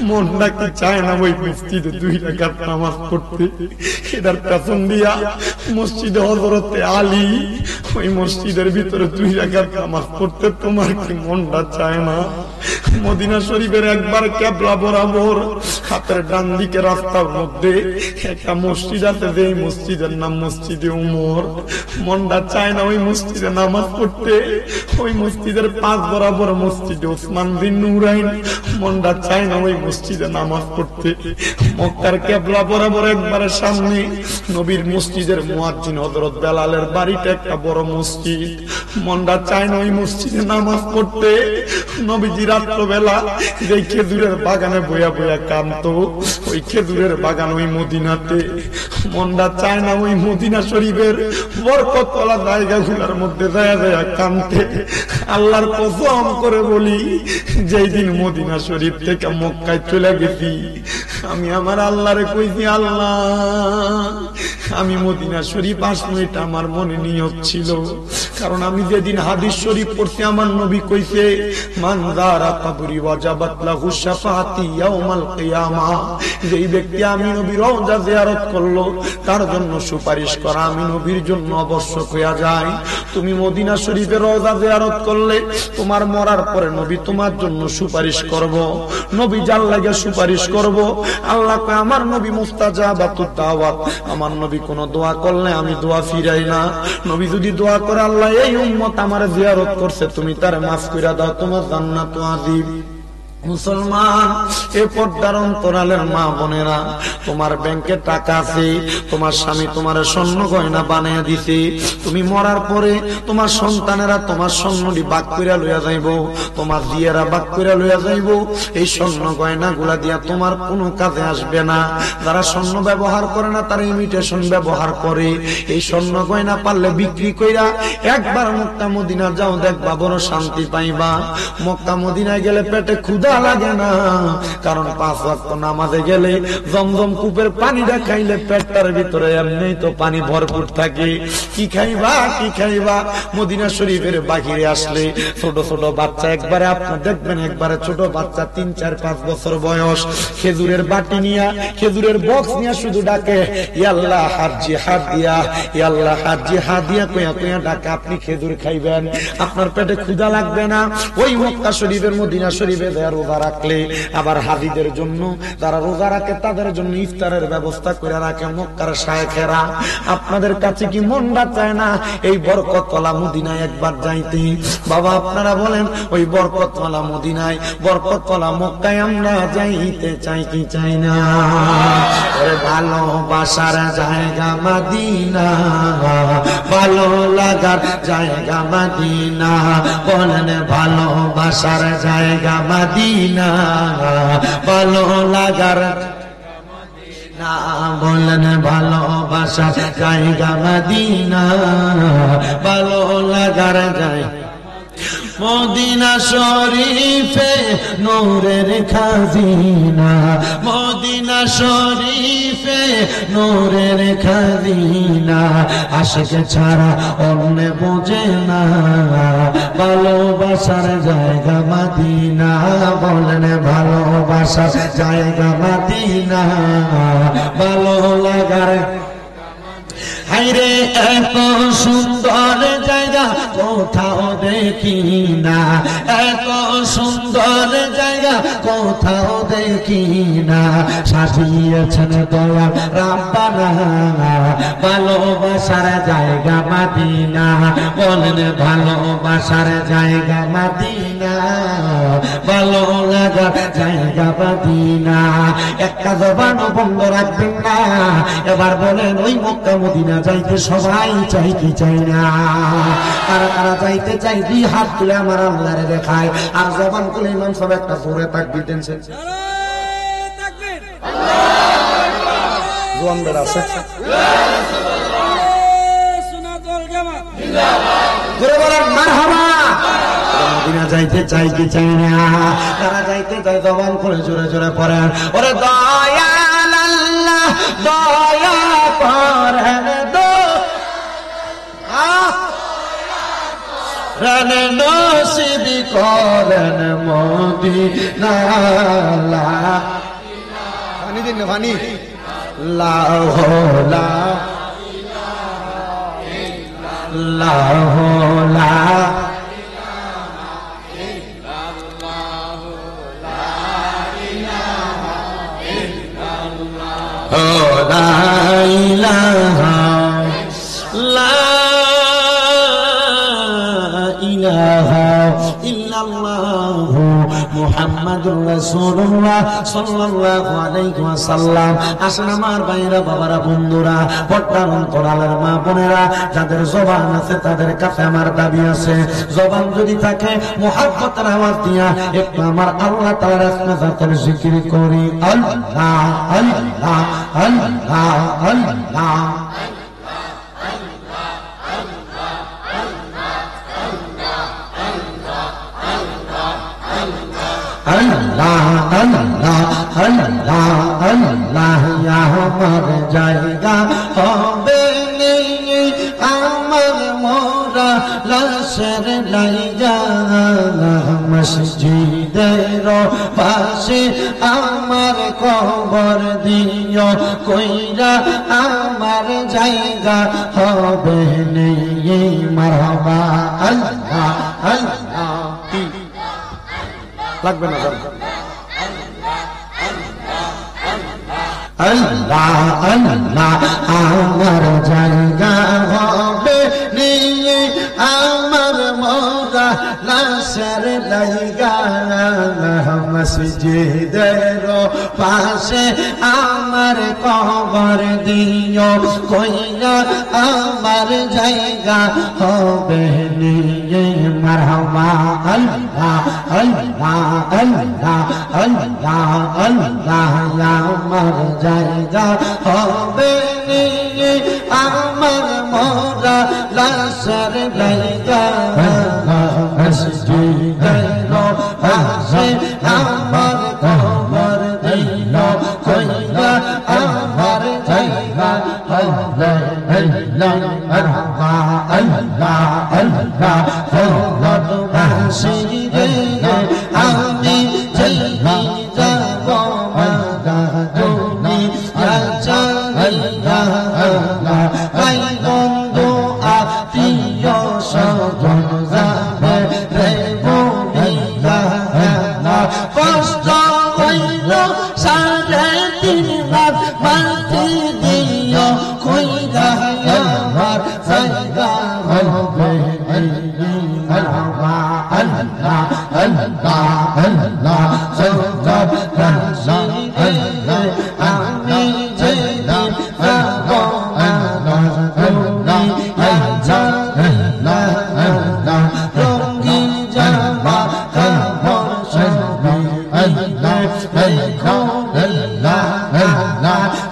মনটা কি চায় না ওই মসজিদে 2 রাকাত নামাজ পড়তে? এটার পেছন দিয়া মসজিদে হযরতে আলী, ওই মসজিদের ভিতরে 2 রাকাত নামাজ পড়তে তোমার কি মনটা চায় না? মদিনা শরীফের একবার কেবলা বরাবর হাতের ডান দিকে রাস্তার মধ্যে একটা মসজিদ আছে, যে মসজিদের নাম মসজিদে উমর। মনটা চায় না ওই মসজিদে নামাজ পড়তে? ওই মসজিদের পাশ বরাবর মসজিদে ওসমান বিন নুরাইন। মনটা চায় না ওই মসজিদে নামাজ পড়তে? মক্কার কেবলা বরাবর একবারে সামনে নবীর মসজিদের মুয়াজ্জিন হযরত বেলালের বাড়িটা একটা বড় মসজিদ। মনটা চায় না ওই মসজিদে নামাজ পড়তে? নবীজি রাত্রবেলা যে খেজুরের বাগানে বইয়া বইয়া কাঁদতো, ওই খেজুরের বাগান ওই মদিনাতে। মনটা চায় না ওই মদিনা শরীফের বরকতওয়ালা জায়গাগুলোর মধ্যে যায় যায় কাঁদতে? আল্লাহর কসম করে বলি, যেই দিন মদিনা শরীফ থেকে মক্কায় চলে গেছি, আমি আমার আল্লাহরে কইছি, আল্লাহ আমি মদিনা শরীফ আসবো, এটা আমার মনে নিয়ত ছিল। কারণ আমি যেদিন হাদিস শরীফ পড়ছি, আমার নবী কইছে, মান যারা কবরি ওয়াজাবাত লাহু শাফাআতি ইয়াউমাল কিয়ামাহ। যেই ব্যক্তি আমি নবীর রওজা জিয়ারত করলো, তার জন্য সুপারিশ করা আমি নবীর জন্য আবশ্যক হয়ে যায়। তুমি মদিনা শরীফের রওজা জিয়ারত করলে তোমার মরার পরে নবী তোমার জন্য সুপারিশ করব। নবী যার লাগে সুপারিশ করব। আল্লাহ কয় আমার নবী মুস্তাজাবাতুদ দাওয়াত, আমার নবী কোন দোয়া করলে আমি দোয়া ফিরাই না। নবী যদি দোয়া করে, আল্লাহ এই উম্মত আমার জিয়ারত করছে, তুমি তার মাফ কইরা দাও, তোমার জান্নাত ওয়াজিব। মুসলমান, এ পর্দার অন্তরালের মা বোনেরা, তোমার ব্যাংকে টাকা আছে, তোমার স্বামী তোমার স্বর্ণ গয়না বানিয়ে দিছে, তুমি মরার পরে তোমার সন্তানেরা তোমার স্বর্ণটি বাগ কইরা লইয়া যাইব, তোমার দিয়েরা বাগ কইরা লইয়া যাইব। এই স্বর্ণ গয়না গুলা দিয়া তোমার কোনো কাজে আসবে না। যারা স্বর্ণ ব্যবহার করে না, তারা ইমিটেশন ব্যবহার করে। এই স্বর্ণ গয়না পারলে বিক্রি কইরা একবার মক্কা মদিনা যাও, দেখবা বড় শান্তি পাইবা। মক্কা মদিনায় গেলে পেটে ক্ষুধা লাগে না, কারণ 5 ওয়াক্ত নামাজে গেলে জমজম কূপের পানিটা খাইলে পেটটার ভিতরে এমনি তো পানি ভরপুর থাকে। কি খাইবা কি খাইবা? মদিনা শরীফের বাহিরে আসলে ছোট ছোট বাচ্চা, একবারে আপনার দেখবেন একবারে ছোট বাচ্চা 3, 4, 5 বছর বয়স, খেজুরের বাটি নিয়া, খেজুরের বক্স নিয়া শুধু ডাকে, ইয়া আল্লাহ হাজি হাত দিয়া, ইয়া আল্লাহ হাজি হাত দিয়া কইয়া কইয়া ডাকে। আপনি খেজুর খাইবেন, আপনার পেটে ক্ষুধা লাগবে না। ওই মক্কা শরীফের মদিনা শরীফে রোজা রাখলে, আবার হাজিদের জন্য যারা রোজা রাখে তাদের জন্য ইফতারের ব্যবস্থা করে রাখে মক্কার শায়েখেরা। আপনাদের কাছে কি মনটা চায় না এই বরকতওয়ালা মদিনায় একবার যাইতে? বাবা আপনারা বলেন, ওই বরকতওয়ালা মদিনায়, বরকতওয়ালা মক্কায় আমরা যাইতে চাই কি চাই না? ওরে ভালোবাসার জায়গা মদিনা, ভালো লাগার জায়গা মদিনা, বলেন ভালোবাসার জায়গা মদিনা, ভালো লাগার না, বলেন ভালোবাসার জায়গা মদিনা, ভালো লাগার জায়গা। মদিনা শরীফে নূরের খাজিনা, মদিনা শরীফে নূরের খাজিনা, আশিক ছাড়া অন্য বোঝে না, ভালোবাসার জায়গা মদিনা, বলেন ভালোবাসার জায়গা মদিনা, ভালো লাগার। হায়রে এত সুন্দর জায়গা কোথাও দেখি না, এত সুন্দর জায়গা কোথাও দেখি না, সাজিয়েছেন দয়াল রাব্বানা ভালোবাসার জায়গা মদিনা, বলেন ভালোবাসার জায়গা মদিনা, ভালো লাগার জায়গা মদিনা। একটা জবানও বন্ধ রাখবেন না, এবার বলেন ওই মক্কা মদিনা যাইতে সবাই চাই কি চাই না? কারা কারা যাইতে চাই দুই হাত তুলে আমার আল্লাহরে দেখায়, আর জবান খুলে ইমাম সাহেব একটা জোরে তাকবীর দেন। জোয়ান বেড়া আছে জোরে বলেন মারহাবা। মদিনা যাইতে চাই কি চাই না? তারা যাইতে চাই জবান খুলে জোরে জোরে পড়েন, ওরে দয়াল আল্লাহ দয়া করেন রানে নসিব করেন মদিনা। পানি দিন পানি লাহোলা লাহোলা লা ইলাহা ইল্লাল্লাহ মুহাম্মাদুর রাসূলুল্লাহ সাল্লাল্লাহু আলাইহি ওয়াসাল্লাম। আসেন আমার ভাইরা বাবারা বন্ধুরা পর্দার অন্তরালের মা বোনেরা, যাদের জবান আছে তাদের কাছে আমার দাবি আছে, জবান যদি থাকে মুহাব্বতের আওয়াজ দিয়া একটু আমার আল্লাহ তাআলার ইসমে জাতের জিকির করি, আল্লাহ আল্লাহ আল্লাহ আল্লাহ। আল্লাহ আল্লাহ আল্লাহ আল্লাহ আমার জায়গা হবে আমার মোরা লাশের লাইগা, মসজিদের পাশে আমার কবর দিও কইরা আমার জায়গা হবে নেই মারহাবা। আল্লাহ আল্লাহ লাগবে না আল্লাহ আল্লাহ আমার জায়গা হবে নিয়ে আমার মোরা লাশের লাইগা, মসজিদের পাশে আমার কবর দিও কইরা আমার জায়গা হবে নিয়ে মারহাবা। আল্লাহ আল্লাহ আল্লাহ আল্লাহ আল্লাহ আমার জায়গা হবে নিয়ে আমার মোরা লাশের লাইগা, মসজিদের পাশে আমার কবর দিও কইরা আমার জায়গা হবে মারহাবা। আল্লাহ আল্লাহ ভালোবাসিরে আমি যেই যাব মাদানি চাইয়া, ভাই বন্ধু আত্মীয় স্বজন যাবে রে বলিয়া, কষ্ট হইল 3.5 লাখ মাটি দিও কইরা আমার জায়গা হবে মারহাবা। আল্লাহ আল্লাহ আল্লাহ সরকার রাশিদে আমি যেদিন যাব দুনিয়া জান্নাত, রঙিন জামা কাপড় সবই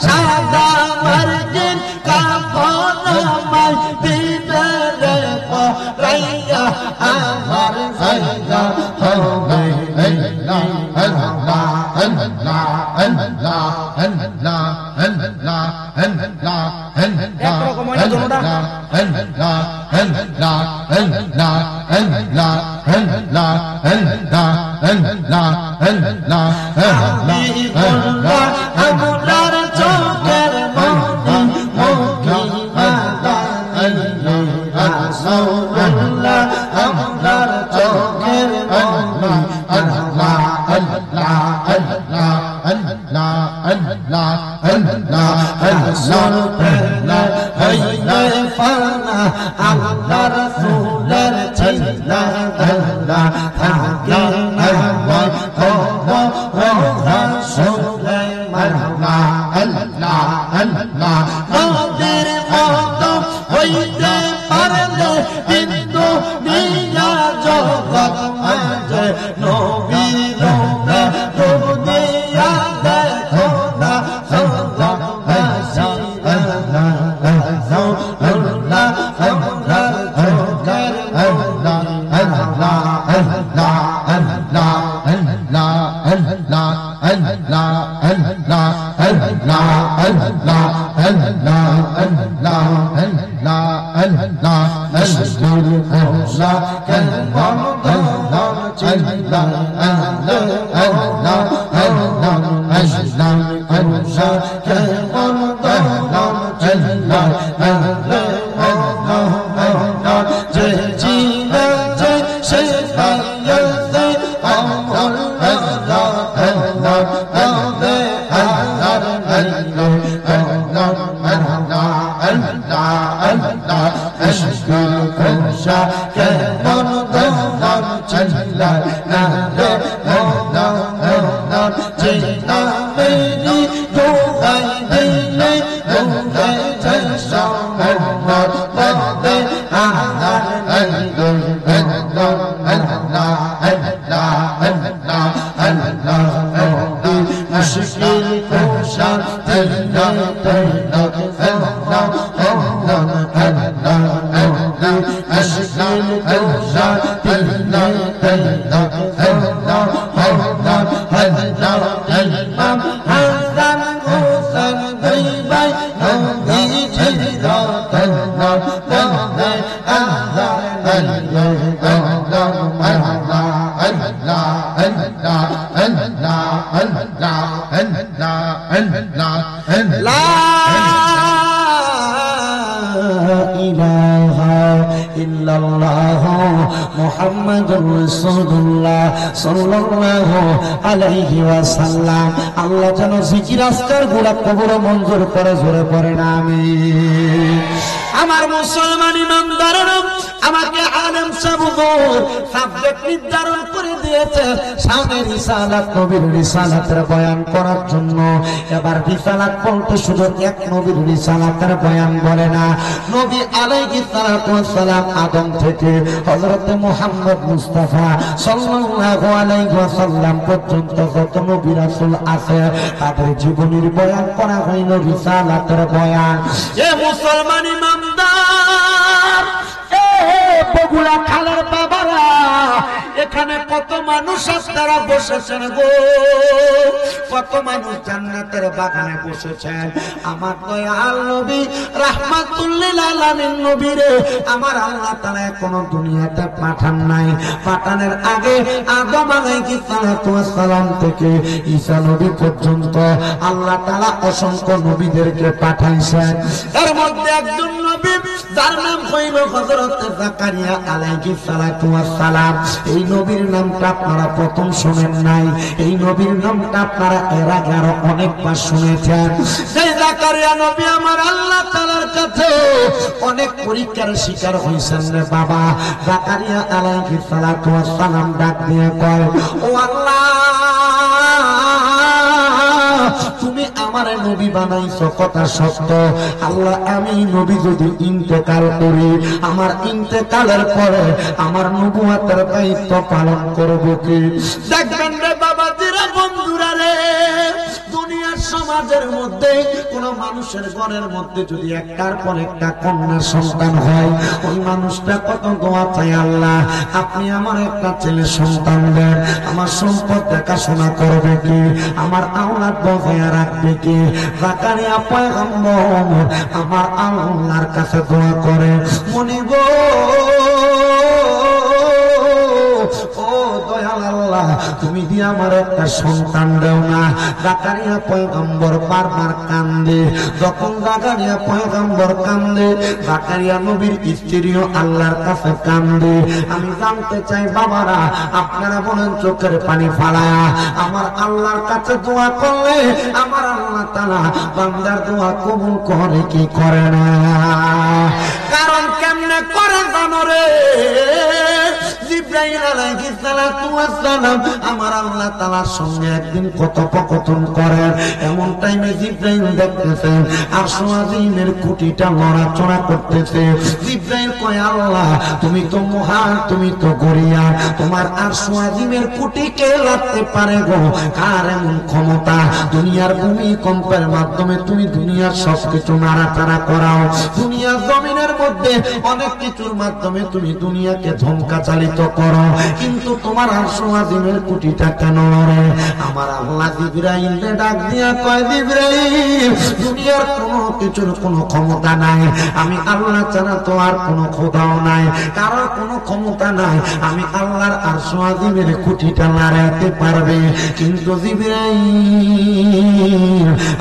সাদা মার্জিন কাপড় আমার দিবে রে পরাইয়া আমার জায়গা হবে আপনার চোখের মনি রাসূলুল্লাহ আপনার চোখের মনি আল্লাহ আল্লাহ আল্লাহ আল্লাহ আল্লাহ আল্লাহ রাসূল প্রেমে হইলে ফানা আল্লাহ রাসূলের চিন্তা আল্লাহ থাকে না ও রাসূলে মারহাবা আল্লাহ আল্লাহ নবীর মতো হইতে পারলে বিন্দু নিয়া জগৎ আজ নবীর দুনিয়া দেখো না সদা আল্লাহ আল্লাহ আল্লাহ জোগার আল্লাহ আল্লাহ আল্লাহ আল্লাহ আল্লাহ আল্লাহ আল্লাহ আল্লাহ আল্লাহ আল্লাহ আল্লাহ আল্লাহ আল্লাহ আল্লাহ আশকুর আল্লাহ কেমন আল্লাহ চিল্লা আল্লাহ আল্লাহ আল্লাহ আল্লাহ আল্লাহ কেমন আল্লাহ চিল্লা আল্লাহ আল্লাহ আল্লাহ যে জিনা যে সে পাইয়াছে আমল আল্লাহ আল্লাহ আল্লাহ আল্লাহ আল্লাহ আল্লাহ আল্লাহ আল্লাহ আল্লাহ আশকুর আল্লাহ কেমন আল্লাহ চিল্লা আল্লাহ আল্লাহ আল্লাহ যে নামেরি দোহাই দিলে দোহাই যায় সম্ভব বলতে আল্লাহ আল্লাহ আল্লাহ আল্লাহ আল্লাহ আল্লাহ আল্লাহ মুশকিল কুশা দিলে দিলে আল্লাহ আল্লাহ আল্লাহ আল্লাহ মুশকিল কুশা দিলে দিলে আল্লাহ আল্লাহ আল্লাহ ইমাম হাসান হোসেন দুই ভাই নবীজির রতনা বলতে আল্লাহ আল্লাহ আল্লাহ আল্লাহ আল্লাহ আল্লাহ আল্লাহ আল্লাহ আল্লাহ আল্লাহ লা ইলাহা ইল্লাল্লাহ মুহাম্মাদুর রাসূলুল্লাহ সাল্লাল্লাহু আলাইহি ওয়াসাল্লাম। আল্লাহ যেন জিকির আজকার গুলা কবর মঞ্জুর করে জোরে পড়ে না আমিন। আমার মুসলমান ইমানদাররা আমাকে আলেম সাবুর সাবজেক্ট নির্ধারণ করে দিয়েছে সামনে রিসালাত নবীর রিসালাতের বয়ান করার জন্য। এবার রিসালাত বলতে শুধু এক নবীর রিসালাতের বয়ান বলে না, নবী আলাইহিস সালাতু ওয়াস সালাম আদম থেকে হযরত মুহাম্মদ মুস্তাফা সাল্লাল্লাহু আলাইহি ওয়াসাল্লাম পর্যন্ত যত নবী রাসূল আছে তাদের জীবনের বয়ান করা হইল রিসালাতের বয়ান। এ মুসলমান ইমানদার, বগুড়া খালের বাবারা, এখানে কত মানুষ আপনারা বসেছেন গো, কত মানুষ জান্নাতের বাগানে বসেছেন। আমার দয়াল নবী রাহমাতুল্লিল আলামিন নবীরে আমার আল্লাহ তাআলা এখনো দুনিয়াতে পাঠান নাই। পাঠানোর আগে আদম আলাইহিস সালাতু ওয়াস সালাম থেকে ঈসা নবী পর্যন্ত আল্লাহ তাআলা অসংখ্য নবীদেরকে পাঠাইছেন। এর মধ্যে একজন নবী যার নাম হইল হযরত জাকারিয়া আলাইহিস সালাতু ওয়াস সালাম। এই নবীর নামটা আপনারা প্রথম শুনেন নাই, এই নবীর নামটা আপনারা এর আগে আরো অনেকবার শুনেছেন। সেই জাকারিয়া নবী আমার আল্লাহ তাআলার কাছে অনেক পরীক্ষার শিকার হয়েছেন রে বাবা। জাকারিয়া আলাইহিস সালাতু ওয়াস সালাম ডাক দিয়ে কয়, ও আল্লাহ, তুমি আমারে নবী বানাইছো কথা সত্য। আল্লাহ, আমি নবী যদি ইন্তেকাল করি, আমার ইন্তেকালের পরে আমার নবুয়তের দায়িত্ব পালন করব কি? দেখবেন রে বাবাজিরা, বন্ধুরা রে, দুনিয়ার সমাজের মধ্যে কোন মানুষের ঘরের মধ্যে যদি একটার পর একটা কন্যা সন্তান হয়, ওই মানুষটা কত দোয়া চায়, আল্লাহ আপনি আমার একটা ছেলে সন্তান দেন, আমার সম্পদ দেখাশোনা করবে কি, আমার আওলাদ বজায় রাখবে কি। জাকারিয়া পয়গম্বর আমার আল্লাহর কাছে দোয়া করে, মনি গো, ও দয়াল আল্লাহ, আল্লাহ তুমি দিয়ে আমার একটা সন্তান দেও না। জাকারিয়া পয়গম্বর বারবার কান্দে। যখন জাকারিয়া পয়গম্বর কান্দে, জাকারিয়া নবীর স্ত্রীও আল্লাহর কাছে কান্দে। আমি জানতে চাই বাবারা, আপনারা বলেন চোখের পানি ফালায়া আমার আল্লাহর কাছে দোয়া করলে আমার আল্লাহ তাআলা বান্দার দোয়া কবুল করে কি করে না? কারণ কেমনে করে জানো রে? জিবরাইল আলাইহিস সালাতু ওয়াস সালাম আমার আল্লাহ তাআলার সঙ্গে একদিন কথোপকথন করেন। এমন টাইমে জিবরাইল দেখতেছেন আরশ আজিমের খুঁটিটা নড়াচড়া করতেছে। জিবরাইল কয় আল্লাহ তুমি তো মহান, তুমি তো গরিয়া, তোমার আরশ আজিমের খুঁটি কে লাগতে পারে গো? কার এমন ক্ষমতা? দুনিয়ার ভূমিকম্পের মাধ্যমে তুমি দুনিয়ার সবকিছু নাড়াচাড়া করাও। দুনিয়ার জমিনের মধ্যে অনেক কিছুর মাধ্যমে তুমি দুনিয়াকে ধমকা চালিত করো, কিন্তু তোমার আরশ আজিমের খুঁটিটা কেন নড়ে? আমার আল্লাহ জিবরাইলকে ডাক দিয়া কয় জিবরাইল দুনিয়ার কোনো কিছুর কোনো ক্ষমতা নাই, আমি আল্লাহ ছাড়া তো আর কোনো খোদাও নাই, কারোর কোনো ক্ষমতা নাই আমি আল্লাহর আরশ আজিমের খুঁটিটা নাড়াতে পারবে। কিন্তু জিবরাইল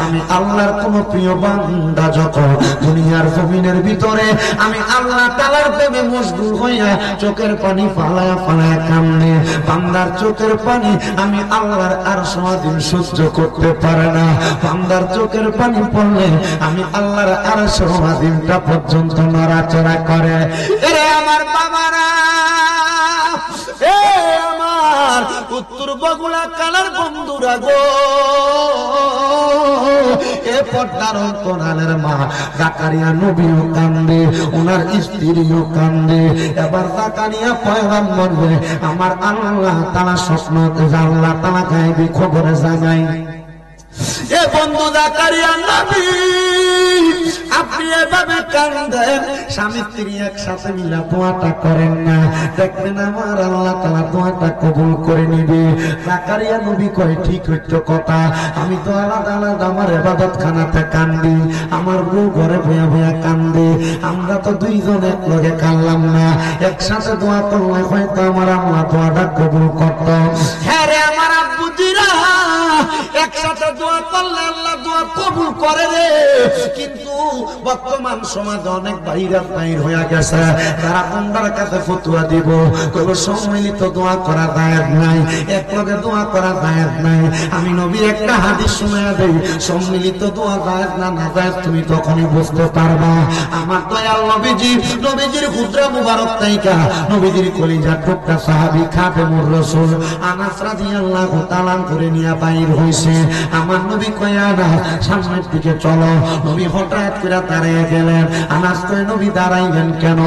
আমি আল্লাহর কোন প্রিয় বান্দা যখন দুনিয়ার জমিনের ভিতরে আমি আল্লাহ তাআলার প্রেমে মশগুল হইয়া চোখের পানি ফালায়া ফালায়া কান্দে, বান্দার চোখের পানি আমি আল্লাহর আরশ আজিম সহ্য করতে পারে না। বান্দার চোখের পানি পড়লে আমি আল্লাহর আরশ আজিমটা পর্যন্ত নড়াচড়া করে। এরে আমার বাবারা, এ আমার উত্তর বগুড়া কালার বন্ধুরা গো, এ পর্দার অন্তরালের মা জাকারিয়া নবীও কান্দে, ওনার স্ত্রীও কান্দে। এবার জাকারিয়া পয়গম্বর বলে আমার আল্লাহ তাআলা স্বপ্ন আল্লাহ তাআলা গায়েবী খবরে জানাই, এ বন্ধু জাকারিয়া নবী আপনি এভাবে কান্দেন, স্বামী স্ত্রী একসাথে মিলা দোয়াটা করেন না, দেখবেন আমার আল্লাহ তাআলা দোয়াটা কবুল করে নিবে। জাকারিয়া নবী কয় ঠিক হইতো কথা, আমি তো আলাদা আলাদা আমার ইবাদত খানাতে কান্দি, আমার বউ ঘরে ভয়া ভয়া কান্দে, আমরা তো দুইজন এক লগে কানলাম না, একসাথে দোয়া করলে হয়তো আমার আল্লাহ দোয়াটা কবুল করত। হ্যাঁ রে আমার আব্বুজিরা, একসাথে দোয়া করলে আল্লাহ দোয়া কবুল করে রে। কিন্তু বর্তমান সমাজে অনেক বাইরাত বাইর হয়ে গেছে, তারা কোনটার কাছে ফতোয়া দিব, কইব সম্মিলিত দোয়া করা জায়েজ নাই, একলগে দোয়া করা জায়েজ নাই। আমি নবীর একটা হাদিস শোনায়া দেই, সম্মিলিত দোয়া জায়েজ না না জায়েজ তুমি তখনই বুঝতে পারবা। আমার দয়াল নবীজি, নবীজির হুজরা মুবারক তাইকা নবীজির কলিজার টুকরা সাহাবী খাদেমুর রাসূল আনাস রাদিয়াল্লাহু তাআলা করে নিয়া বাইর হইছে। আমার নবী কয় আনাস সামনের দিকে চলো। নবী হঠাৎ করে দাঁড়িয়ে গেলেন। আনাস কয় নবী দাঁড়াইলেন কেন?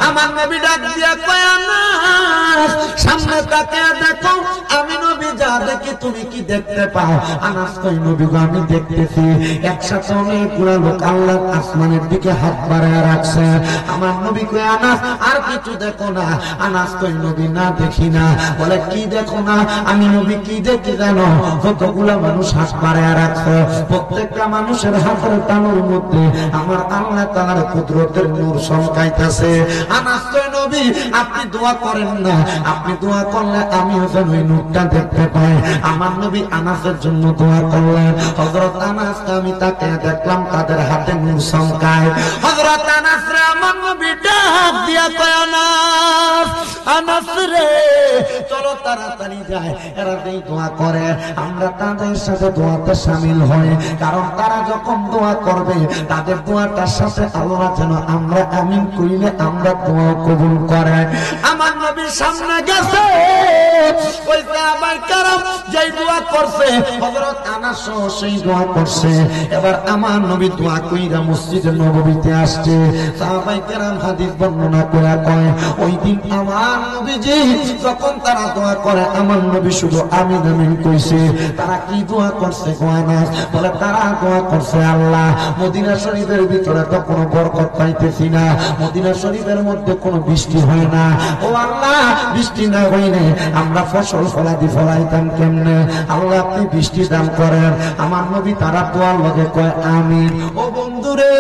আমার নবী ডাক দিয়া কয় আনাস সামনে তাকিয়ে দেখো, আমি নবী যা দেখি তুমি কি দেখতে পাও? আনাস কয় নবী গো আমি দেখতেছি একসাথে অনেকগুলো লোক আল্লাহর আসমানের দিকে হাত বাড়ায় রাখছে। আমার নবী কয় আনাস আর কিছু দেখো না? আনাস কয় নবী না দেখি না। বলে কি দেখো না? আমি নবী কি দেখি জানো? কতগুলো মানুষ হাত বাড়ায় রাখছে, প্রত্যেকটা মানুষের হাতের তালুর মধ্যে আমার আল্লাহ তাআলার কুদরতের নূর চমকাইতেছে। আনাস কয় নবী আপনি দোয়া করেন না, আপনি দোয়া করলে আমিও যেন ওই নূরটা দেখতে পাই। আমার নবী আনাসের জন্য দোয়া করলেন। হযরত আনাস আমি তাকে দেখলাম তাদের হাতে নূর চমকায়। হযরত আনাস রে আমার নবী ডাক দিয়া কয় আনাস, আনাস রে চলো তাড়াতাড়ি যায়। এরা যেই দোয়া করে আমরা তাদের সাথে দোয়াতে শামিল হই, কারণ তারা যখন দোয়া করবে তাদের দোয়াটার সাথে আল্লাহ যেন আমরা আমিন কইলে আমরা দোয়া কবুল করে। আমার নবীর সামনে গেছে ওই সাহাবায়ে কেরাম যেই দোয়া করছে, হযরত আনাস সেই দোয়া করছে। এবার আমার নবী দোয়া কইরা মসজিদে নববীতে আসছে। সাহাবায়ে কেরাম হাদিস বর্ণনা করে কয় ওই দিন আমার নবীজি যখন তারা দোয়া করে আমার নবী শুধু আমিন আমিন কইছে। তারা কি দোয়া করছে গো আনাস? বলে তারা দোয়া করছে আল্লাহ মদিনা শরীফের ভিতরে তো কোনো বরকত পাইতেছি না, মদিনা শরীফের মধ্যে কোনো বৃষ্টি হয় না, ও আল্লাহ আল্লাহ বৃষ্টি না হইলে আমরা ফসল ফলাদি ফলাইতাম কেমনে? আল্লাহ আপনি বৃষ্টি দান করেন। আমার নবী তারা দোয়ার লগে কয় আমিন। ও বন্ধুরে,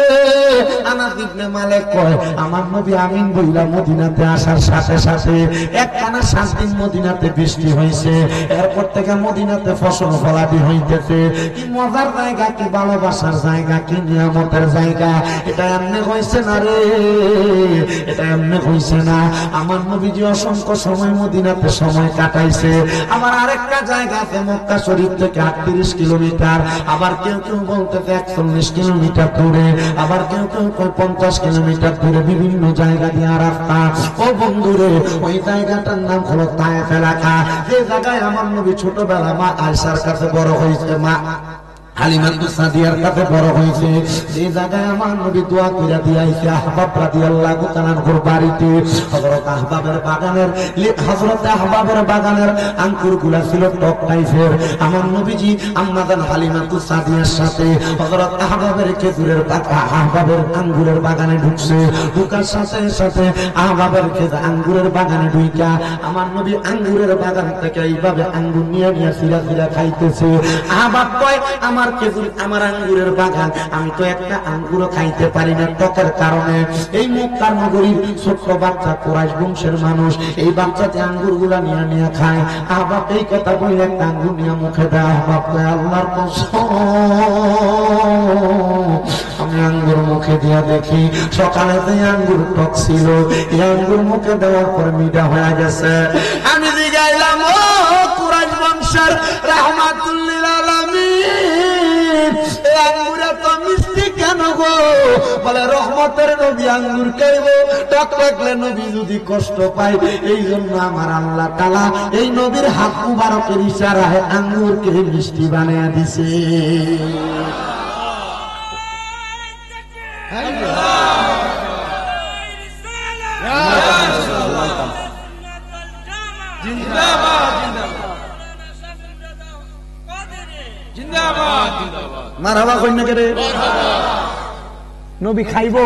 আনাস ইবনে মালিক কয় আমার নবী আমিন বইলা মদিনাতে আসার সাথে সাথে একটানা 7 দিন মদিনাতে বৃষ্টি হইছে। এরপর থেকে মদিনাতে ফসল ফলাদি হইতেছে। কি মজার জায়গা, কি ভালোবাসার জায়গা, কি নিয়ামতের জায়গা। এটা এমনি হইছে না রে, এটা এমনি হইছে না। আমার নবীজি অসংখ্য সময় মদিনাতে সময় কাটাইছে। আমার আরেকটা জায়গা আছে মক্কা শরীফ থেকে 38 কিলোমিটার, আবার কেউ কেউ বলতেছে 41 কিলোমিটার দূরে, আবার কেউ কেউ 50 কিলোমিটার দূরে, বিভিন্ন জায়গা দিয়ে রাস্তা। ও বন্ধুরে, ওই জায়গাটার নাম হলো তায়েফ এলাকা। যে জায়গায় আমার নবী ছোটবেলা মা আয়েশার কাছে বড় হয়েছে, মা হালিমাতুস সাদিয়ার কাছে বড় হয়েছে। এই জায়গায় আমার নবী দোয়া কইরা দিয়েছে আহবাব রাদিয়াল্লাহু তাআলা আনহুর বাড়িতে। হযরত আহবাবের বাগানের আঙ্গুরগুলা ছিল টক টাইপের। আমার নবীজি আম্মাজান হালিমাতুস সাদিয়ার সাথে হযরত আহবাবের খেজুরের আহবাবের আঙ্গুরের বাগানে ঢুকছে। ঢুকার সাথে সাথে আহবাবের আঙ্গুরের বাগানে ঢুইকা আমার নবী আঙ্গুরের বাগান থেকে এইভাবে আঙ্গুর নিয়ে নিয়ে সিরা সিরা খাইতেছে। আহবাব কয় আমার খেজুর, আমার আঙ্গুরের বাগান, আমি তো একটা আঙ্গুরও খাইতে পারি না টকের কারণে। এই মক্কার নগরীর ছোট্ট বাচ্চা কুরাইশ বংশের মানুষ এই বাচ্চাতে আঙ্গুর গুলা নিয়ে নিয়ে খায়। আহবাব এই কথা বলে একটা আঙ্গুর নিয়ে মুখে দেয়। আহবাব কয় আল্লাহর কসম, আমি আঙ্গুর মুখে দিয়া দেখি সকালে যে আঙ্গুর টক ছিল, এই আঙ্গুর মুখে দেওয়ার পর মিঠা হয়ে গেছে। আমি জিগাইলাম, ও কুরাইশ বংশের রাহমাতুল লিল আলামিন, এই আঙ্গুর এত মিষ্টি কেন গো? বলে রহমতের নবী আঙ্গুর খাইবো, টক লাগলে নবী যদি কষ্ট পায়, এই জন্য আমার আল্লাহ তাআলা এই নবীর হাত মুবারকের ইশারায় আঙ্গুরকে মিষ্টি বানিয়ে দিছে। মারহাবা কইনা কে রে? নবী খাইবো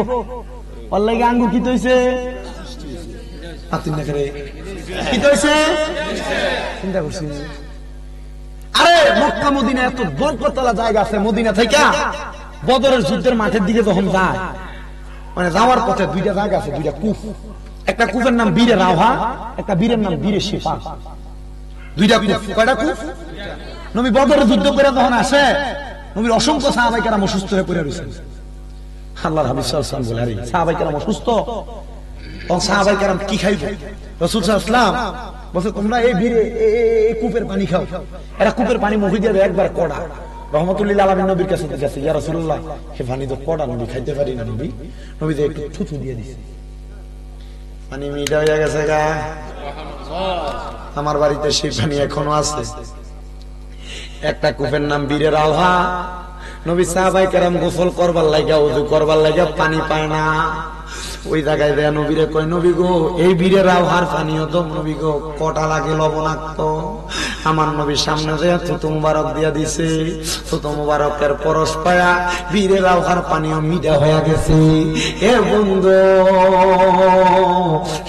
ওর লাগি আঙ্গুর কি তৈছে? আতিনা কে রে কি তৈছে? চিন্তা করছি। আরে মক্কা মদিনা এত বরকতওয়ালা জায়গা আছে। মদিনা থেকে বদরের যুদ্ধের মাঠের দিকে যখন যায়, মানে যাওয়ার পথে দুইটা জায়গা আছে, দুইটা কূপ। একটা কূপের নাম বীরে রাওহা, একটা বীরের নাম বীরে শিফা। দুইটা কূপ। কয়টা কূপ? নবী বদরের যুদ্ধ করে যখন আসে, নবীর অসংখ্য সাহাবায়ে কেরাম অসুস্থ হয়ে পড়ে রয়েছে। আল্লাহর হাবিব সাল্লাল্লাহু আলাইহি ওয়াসাল্লাম বলে, আরে সাহাবায়ে কেরাম অসুস্থ, তখন সাহাবায়ে কেরাম কি খাইবে? রাসূল সাল্লাল্লাহু আলাইহি ওয়াসাল্লাম বলে, তোমরা এই বীরে এই কূপের পানি খাও। এরা কূপের পানি মুখে দিয়ে একবার কড়া। রহমতুল্লিল আলামিন নবীর কাছে গেছে, ইয়া রাসূলুল্লাহ, হে পানি তো কড়া, নবী খাইতে পারি না। নবী যে একটু থুথু দিয়ে দিছে, পানি মিঠা হয়ে গেছে গা। আমার বাড়িতে সেই পানি এখনো আছে। একটা কূপের নাম বীরে রাওহা। নবী সাহাবায়ে কেরাম গোসল করবার লাগা, ওযু করবার লাগা পানি পায় না। ওই জায়গায় দেয়া নবীরে কয়, নবী গো, এই বীরে রাওহার পানিও তো নবী গো কটা লাগে লবণাক্ত। আমার নবীর সামনে যে থুতু মুবারক দিয়া দিছে, থুতু মুবারকের পরশ পায়া বীরে রাওহার পানিও মিঠা হয়ে গেছে। এ বন্ধু,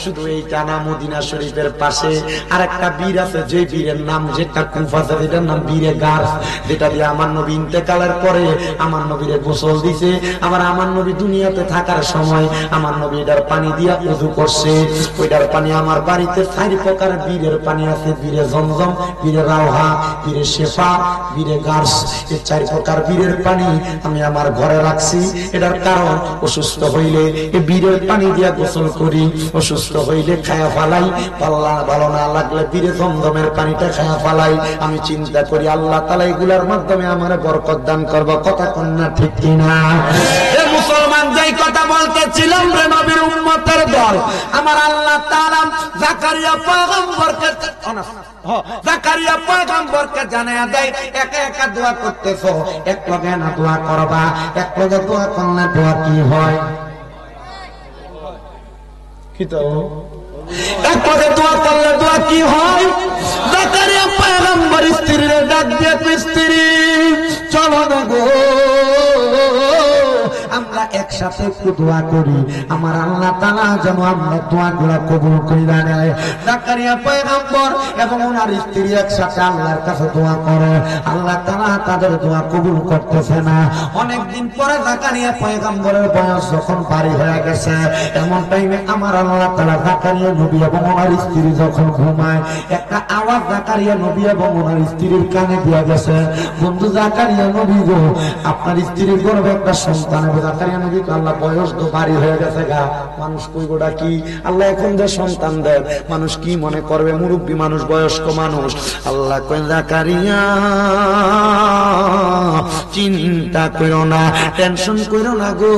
শুধু এই টানা মদিনা শরীফের পাশে আরেকটা বীর আছে, যে বীরের নাম, যেটা কূপ আছে, যেটার নাম বীরে গার, যেটা দিয়ে আমার নবী ইন্তেকালের পরে আমার নবীরে গোসল দিছে। আমার নবী দুনিয়াতে থাকার সময় আমার নবী এটার পানি দিয়া ওযু করছে। ওইটার পানি আমার বাড়িতে 4 প্রকার বীরের পানি আছে। বীরে জমজম, বীরে রাওহা, বীরে শেফা, বীরে গার্স। এই 4 প্রকার বীরের পানি আমি আমার ঘরে রাখছি। এটার কারণ, অসুস্থ হইলে এই বীরের পানি দিয়া গোসল করি, অসুস্থ হইলে খায়া ফালাই, ভালো না লাগলে বীরে জমজমের পানিটা খায়া ফালাই। আমি চিন্তা করি আল্লাহ তাআলা এগুলার মাধ্যমে আমার বরকত দান করব। কথা কন্যা ঠিক কিনা? এ মুসলমান, যেই কথা বলতেছিলাম রে, নবীর উম্মতের দল, আমার আল্লাহ তাআলা জাকারিয়া পয়গম্বরকে জানায়া দেয়, একা একা দোয়া করতেছো, এক লগে না দোয়া করবা। এক লগে দোয়া করলে দোয়া কি হয়? কি তো এক লগে দোয়া করলে দোয়া কি হয়? জাকারিয়া পয়গম্বর স্ত্রীরে ডাক দিয়ে, স্ত্রী চলো না গো, আমরা একসাথে একসাথে একটু দোয়া করি, আমার আল্লাহ তাআলা যেন আমরা দোয়াগুলো কবুল কইরা নেয়। জাকারিয়া পয়গম্বর এবং ওনার স্ত্রী একসাথে আল্লাহর কাছে দোয়া করে, আল্লাহ তাআলা তাদের দোয়া কবুল করতেছে না। অনেকদিন পরে জাকারিয়া পয়গম্বরের বয়স যখন পারি হয়ে গেছে, এমন টাইমে আমার আল্লাহ তাআলা জাকারিয়া নবী এবং ওনার স্ত্রী যখন ঘুমায়, একটা আওয়াজ জাকারিয়া নবী এবং ওনার স্ত্রীর কানে দিয়া গেছে, বন্ধু জাকারিয়া নবী গো, আপনার স্ত্রীর গর্ভে একটা সন্তান হবে। জাকারিয়া নবী তো আল্লাহ বয়স তো বাড়ি হয়ে গেছে গা, মানুষ কইবটা কি, আল্লাহ এখন যে সন্তান দেন মানুষ কি মনে করবে, মুরব্বী মানুষ, বয়স্ক মানুষ। আল্লাহ কয় জাকারিয়া চিন্তা করো না, টেনশন করো না গো,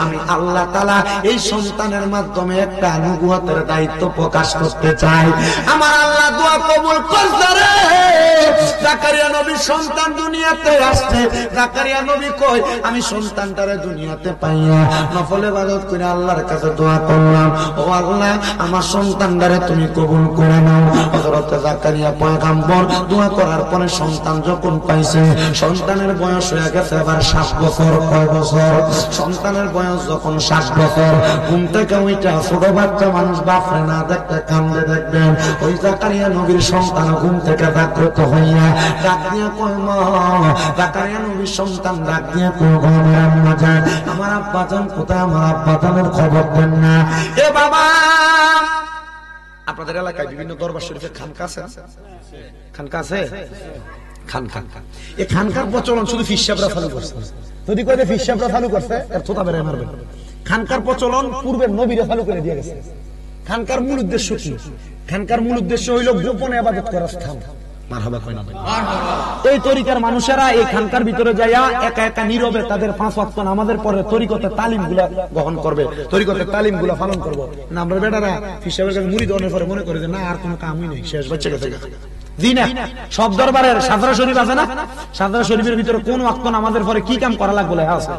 আমি আল্লাহ তাআলা এই সন্তানের মাধ্যমে একটা নবুয়তের দায়িত্ব প্রকাশ করতে চাই। আমার আল্লাহ দোয়া কবুল করছে রে। জাকারিয়া নবীর সন্তান দুনিয়াতে আসছে। জাকারিয়া নবী কই, আমি সন্তানটারে দুনিয়াতে পাইয়া নফল ইবাদত করে আল্লাহর কাছে দোয়া করলাম, ও আল্লাহ আমার সন্তানটারে তুমি কবুল করে নাও। হযরত জাকারিয়া পয়গম্বর দোয়া করার পরে সন্তান যখন পাইছে, সন্তানের বয়স হয়ে গেছে এবার 7 বছর। কয় বছর? সন্তানের বয়স যখন 7 বছর, ঘুম থেকে ওইটা ছোট বাচ্চা মানুষ বাপরে না দেখতে কান্দে, দেখবেন ওই জাকারিয়া নবীর সন্তান ঘুম থেকে জাগ্রত হইয়া ডাক দিয়া কয় মা, জাকারিয়া নবীর সন্তান ডাক দিয়া কয় গো আমার আম্মা জান, আমার আব্বা জান কোথায়, আমার আব্বা জানের খবর দেন না। এ বাবা, আপনাদের এলাকায় বিভিন্ন দরবার শরীফে খানকা আছে? খানকা আছে? খানকা, এই খানকার প্রচলন শুধু ফিসাবরা চালু করছে। যদি কয় যে ফিসাবরা চালু করছে, এর থোতা বেড়ে মারবে। খানকার প্রচলন পূর্বের নবীরা চালু করে দিয়ে গেছে। খানকার মূল উদ্দেশ্য কি? খানকার মূল উদ্দেশ্য হইল গোপনে ইবাদত করার স্থান। মারহাবা কয় না ভাই? এই তরিকার মানুষেরা এই খানকার ভিতরে যাইয়া একা একা নীরবে তাদের 5 ওয়াক্ত নামাজের পরে তরিকতের তালিমগুলা গ্রহণ করবে, তরিকতের তালিমগুলা পালন করবে। না আমরা বেটারা ফিসাবের কাছে মুড়ি দেওয়ার পরে মনে করে যে না আর কোনো কামই নেই, শেষ বাচ্চা গেছে। জি না, সব দরবারের সাদরা শরীফ আছে না, সাদরা শরীফের ভিতরে কোন ওয়াক্ত নামাজের পরে কি কাম করা লাগবে আছে,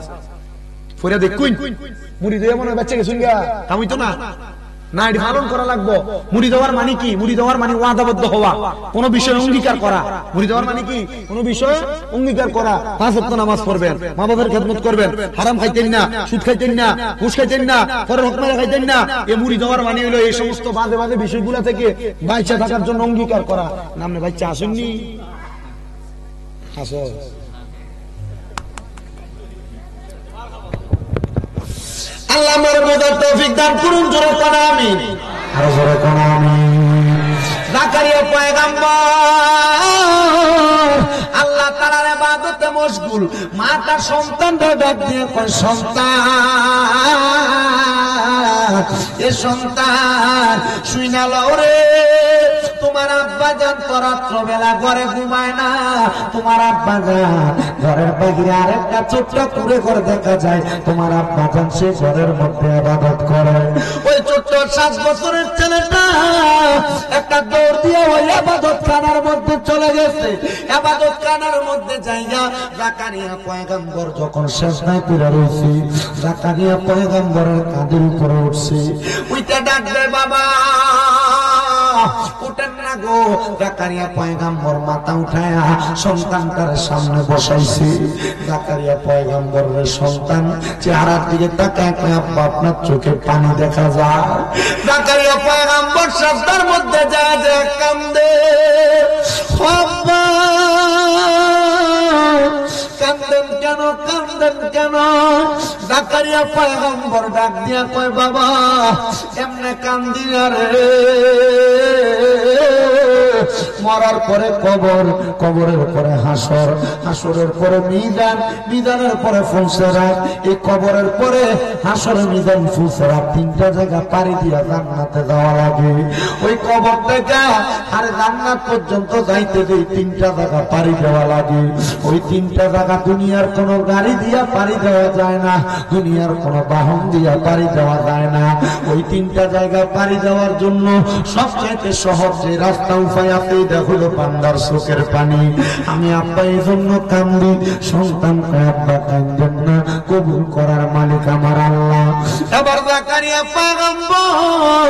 ফরিয়া দেখুন মুড়ি দিয়ে মনে বাচ্চা গেছুন গা, কামই তো না না, এটি পালন করা লাগবো। মুড়ি দেওয়ার মানে কি? মুড়ি দেওয়ার মানে ওয়াদাবদ্ধ হওয়া, কোন বিষয়ে অঙ্গীকার করা। মুড়ি দেওয়ার মানে কি? কোন বিষয়ে অঙ্গীকার করা। 5 ওয়াক্ত নামাজ পড়বেন, মা বাবার খেদমত করবেন, হারাম খাইতেন না, সুদ খাইতেন না, ঘুষ খাইতেন না, পরের হক মেরে খাইতেন না। এই মুড়ি দেওয়ার মানে হলো এই সমস্ত বাজে বাজে বিষয়গুলা থেকে বাইচা থাকার জন্য অঙ্গীকার করা। নামনে বাইচা আসেননি? আসো আল্লাহ আমার বোঝার তৌফিক দান করুন, জোরে কোন আমিন, আরো জোরে কোন আমিন। জাকারিয়া পয়গম্বর আল্লাহ তাআলার ইবাদতে মশগুল, মা তার সন্তানকে ডাক দিয়ে কয় সন্তান, এ সন্তান শুইনা লও রে, তোমার আব্বা জান তো রাত্র বেলা ঘরে ঘুমায় না, তোমার আব্বা জান ঘরের বাইরে আরেকটা ছোট্ট কুড়ে ঘর দেখা যায়, তোমার আব্বা জান সে ঘরের মধ্যে ইবাদত করে। ওই ছোট্ট 7 বছরের ছেলেটা একটা দৌড় দিয়ে ওই ইবাদত খানার মধ্যে চলে গেছে। ইবাদত খানার মধ্যে যাইয়া জাকারিয়া পয়গম্বর যখন সেজদায় পড়ে রয়েছে, জাকারিয়া পয়গম্বরের কাঁধের উপরে উঠছে, ওইটা ডাক দেয় বাবা উঠেন না গো। জাকারিয়া পয়গম্বর মাথা উঠায়া সন্তানটার সামনে বসাইছে। জাকারিয়া পয়গম্বরের সন্তান চেহারার দিকে তাকায় কয় আব্বা আপনার চোখে পানি দেখা যায়। জাকারিয়া পয়গম্বর সাজদার মধ্যে যায় যে কান্দে, আব্বা কান্দেন কেন, কান্দেন কেন? জাকারিয়া পয়গম্বর ডাক দিয়া কয় বাবা এমনে কান্দি না রে, মরার পরে কবর, কবরের পরে হাসর, হাসরের পরে মিজান, মিজানের পরে ফুলসেরাত, এই কবরের পরে হাসর, মিজান, ফুলসেরাত 3টা জায়গা পাড়ি দিয়া জান্নাতে যাওয়া লাগে। ওই কবর থেকে আর জান্নাত পর্যন্ত যাইতে যে 3টা জায়গা পাড়ি দেওয়া লাগে। ওই 3টা জায়গা দুনিয়ার কোন গাড়ি দিয়া পাড়ি দেওয়া যায় না, দুনিয়ার কোন বাহন দিয়া পাড়ি দেওয়া যায় না। ওই 3টা জায়গা পাড়ি দেওয়ার জন্য সবচাইতে সহজ যে রাস্তা উপায় আছে হলো বান্দার চোখের পানি। আমি আব্বা এই জন্য কান্দি, সন্তান আব্বা কান্দেন না, কবুল করার মালিক আমার আল্লাহ। এবার জাকারিয়া পয়গম্বর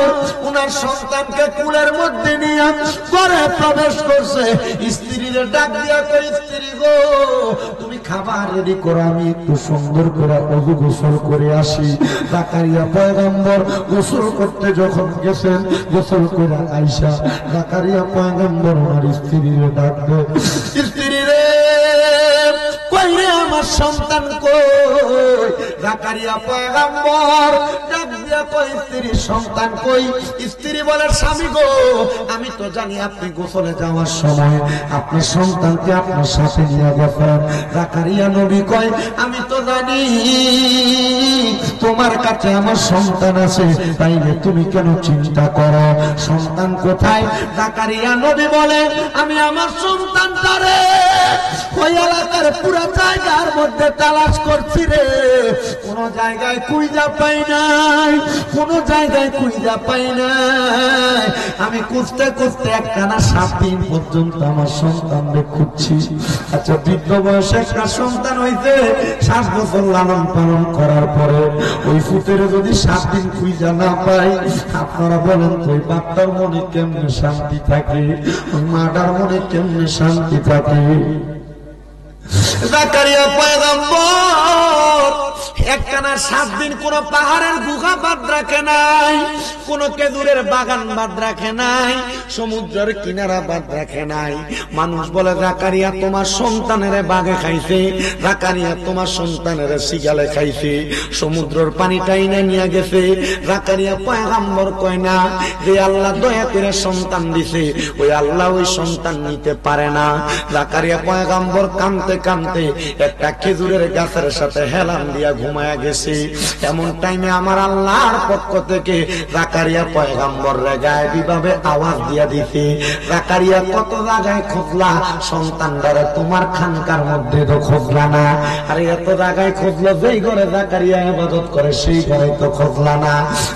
উনার সন্তানকে কুলের মধ্যে নিয়ে ঘরে প্রবেশ করছে। স্ত্রীর ডাক দিয়া কই স্ত্রী গো তুমি খাবার রেডি করে আমি একটু সুন্দর করে ওযু গোসল করে আসি। জাকারিয়া পয়গম্বর গোসল করতে যখন গেছেন, গোসল করে আয়েশা জাকারিয়া পয়গম্বর ওনার স্ত্রীরে ডাকবে, স্ত্রী রে কই রে আমার সন্তান কই? জাকারিয়া পয়গম্বর ডাক দিয়া কই স্ত্রী সন্তান কই? স্ত্রী বলে স্বামী গো আমি তো জানি আপনি গোসলে যাওয়ার সময় আপনার সন্তানকে আপনার সাথে নিয়ে গেছেন। জাকারিয়া নবী কয় আমি তো জানি তোমার কাছে আমার সন্তান আছে, তাইলে তুমি কেন চিন্তা করো? সন্তান কোথায়? জাকারিয়া নবী বলে আমি আমার সন্তানটারে ওই এলাকার পুরো জায়গার মধ্যে তালাশ করছি রে, কোন জায়গায় খুঁজা পাই নাই, কোন জায়গায় খুঁজা পাই নাই। আমি খুঁজতে খুঁজতে একটানা 7 দিন পর্যন্ত আমার সন্তানকে খুঁজছি। আচ্ছা বৃদ্ধ বয়সে একটা সন্তান হইতে 7 বছর লালন পালন করার পরে ওই ফুতের যদি 7 দিন খুঁজা না পাই, আপনারা বলেন তো ওই বাপটার মনে কেমনে শান্তি থাকে, ওই মাটার মনে কেমনে শান্তি থাকে? জাকারিয়া পয়গম্বর একটানা 7 দিন কোন পাহাড়ের গুহা বাদ রাখে নাই, কোন খেজুরের বাগান বাদ রাখে নাই, সমুদ্রের কিনারা বাদ রাখে নাই। মানুষ বলে জাকারিয়া তোমার সন্তানের বাঘে খাইছে, জাকারিয়া তোমার সন্তানের শিগালে খাইছে, সমুদ্রের পানিটাই না নিয়ে গেছে। জাকারিয়া পয়গম্বর কয় না যে আল্লাহ দয়া করে সন্তান দিছে ওই আল্লাহ ওই সন্তান নিতে পারে না। জাকারিয়া পয়গম্বর কাঁদতে কাঁদতে একটা খেজুরের গাছের সাথে হেলান দিয়া ঘুমায়া গেছে। এমন টাইমে আমার আল্লাহর পক্ষ থেকে জাকারিয়া পয়গম্বর গায়েবী ভাবে আওয়াজ দিয়া দিতে, জাকারিয়া কত জায়গায় খুঁজলা সন্তানটারে, তোমার খানকার মধ্যে তো খুঁজলা না। আরে এত জায়গায় খুঁজলো, যেই ঘরে জাকারিয়া ইবাদত করে সেই ঘরে তো খুঁজলা না।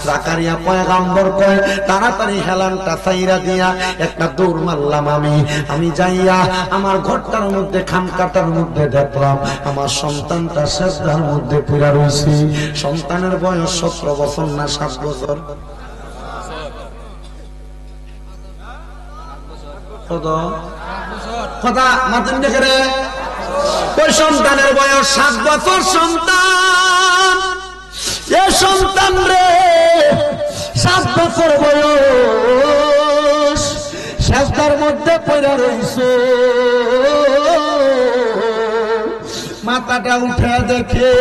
জাকারিয়া পয়গম্বর কয় তাড়াতাড়ি হেলানটা ছাইরা দিয়া একটা দৌড় মারলাম আমি যাইয়া আমার ঘরটার মধ্যে খানকাটার মধ্যে দেখলাম আমার সন্তানটা সেজদার মধ্যে পড়ে রয়েছে। সন্তানের বয়স 17 বছর না 7 বছর? কথা মাতেন দেখে রে, ওই সন্তানের বয়স 7 বছর। সন্তান এ সন্তান রে 7 বছর বয়স সেজদার মধ্যে পড়ে রয়েছে। মাথাটা উঠে দেখে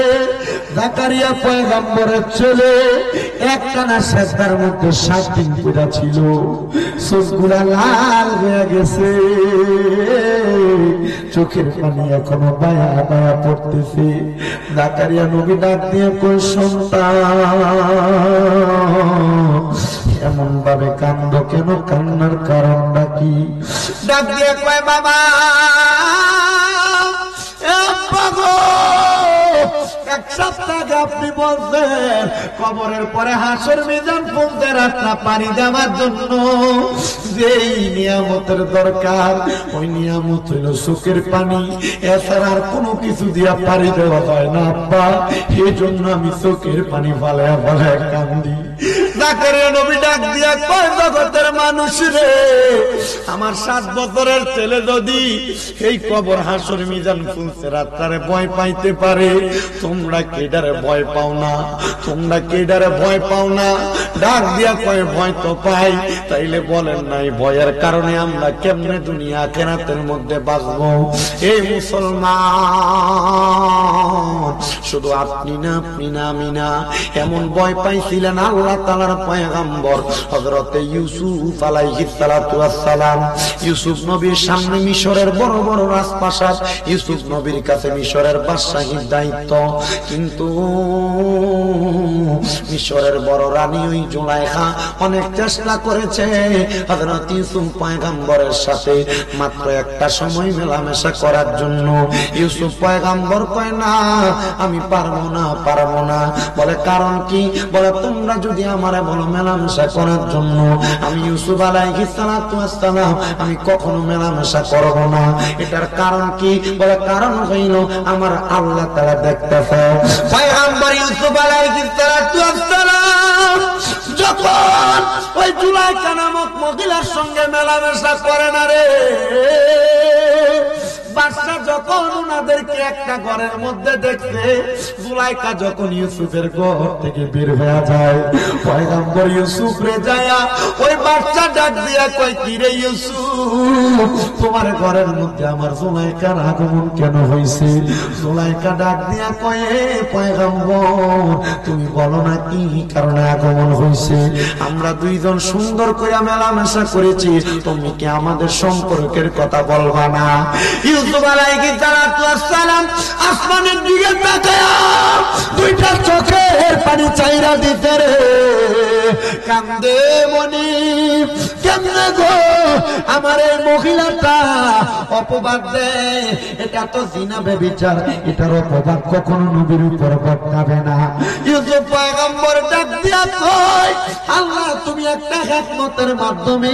জাকারিয়া পয়গম্বরের ছেলে একটানা সেজদার মধ্যে 7 দিন পড়ে ছিল, চোখগুলা লাল হয়ে গেছে, চোখের পানি এখনো বায়া বায়া পড়তেছে। জাকারিয়া নবী ডাক দিয়ে কই সন্তান এমন ভাবে কান্দ কেন, কান্নার কারণটা কি? ডাক দিয়ে কয় বাবা এক সপ্তাহ আগে আপনি বলছেন কবরের পরে হাসর মিজান পৌঁছে রাস্তা পানি দেওয়ার জন্য যেই নিয়ামতের দরকার ওই নিয়ামত হইল চোখের পানি, এছাড়া আর কোনো কিছু দিয়া পানি দেওয়া যায় না আব্বা, এই জন্য আমি চোখের পানি ফালায়া ফালায়া কান্দি। জাকারিয়া নবী ডাক দিয়া কয় জগতের মানুষ রে, আমার 7 বছরের ছেলে যদি এই কবর হাসর মিজান পৌঁছে রাস্তারে ভয় পাইতে পারে, তোমরা কেডারে ভয় পাও না? তোমরা কেডারে ভয় পাও না? ডাক দিয়া কয় ভয় তো পাই। তাইলে বলেন নাই ভয়ের কারণে আমরা কেমনে দুনিয়া আখিরাতের মধ্যে বাঁচবো? এই মুসলমান শুধু আপনি না, আপনি না, আমি না, এমন ভয় পাইছিলেন আল্লাহ তাআলার পয়গম্বর হযরতে ইউসুফ আলাইহিস সালাতু ওয়াস সালাম। ইউসুফ নবীর সামনে মিশরের বড় বড় রাজপ্রাসাদ, ইউসুফ নবীর কাছে মিশরের বাদশাহীর দায়িত্ব, কিন্তু মিশরের বড় রানী ওই জুলাইখা অনেক চেষ্টা করেছে হযরত ইউসুফ পয়গম্বরের সাথে মাত্র একটা সময় মেলামেশা করার জন্য। ইউসুফ পয়গম্বর কয় না আমি পারবো না, পারবো না। বলে কারণ কি? বলে তোমরা যদি আমারে বলো মেলামেশা করার জন্য, আমি ইউসুফ আলাইহিস সালাতু ওয়াস সালাম আমি কখনো মেলামেশা করব না। এটার কারণ কি? বলে কারণ হইল আমার আল্লাহ তাআলা দেখতেছে। পয়গম্বর ইউসুফ আলাইহিস সালাতু ওয়াস সালাম যখন ওই জুলাইখা নামক মহিলার সঙ্গে মেলামেশা করে না রে, বাদশা যখন ওনাদেরকে একটা ঘরের মধ্যে দেখছে, জুলাইখা যখন ইউসুফের ঘর থেকে বের হয়ে যায়, পয়গম্বর ইউসুফ রে যায়া ওই বাচ্চা ডাক দিয়া কয়, কি রে ইউসুফ, তোমার ঘরের মধ্যে আমার জুলাইখার আগমন কেন হয়েছে? জুলাইখা ডাক দিয়া কয়, পয়গম্বর তুমি বলো না কি কারণে আগমন হয়েছে? আমরা দুইজন সুন্দর করে মেলামেশা করেছি, তুমি কি আমাদের সম্পর্কের কথা বলবা না? ইউসুফ আলাইহিস সালাম আসমানের দিকে তাকায়া দুইটা চোখের পানি চাইরা দিতে রে কান্দে, মনি কেমনে গো আমার এই মহিলাটা অপবাদ দেয়, এটা তো জিনা ব্যভিচার, এটার অপবাদ কখনো নবীর উপর বর্তাবে না। ইউসুফ পয়গম্বর ডাক দিয়া কয়, আল্লাহ তুমি একটা হিকমতের মাধ্যমে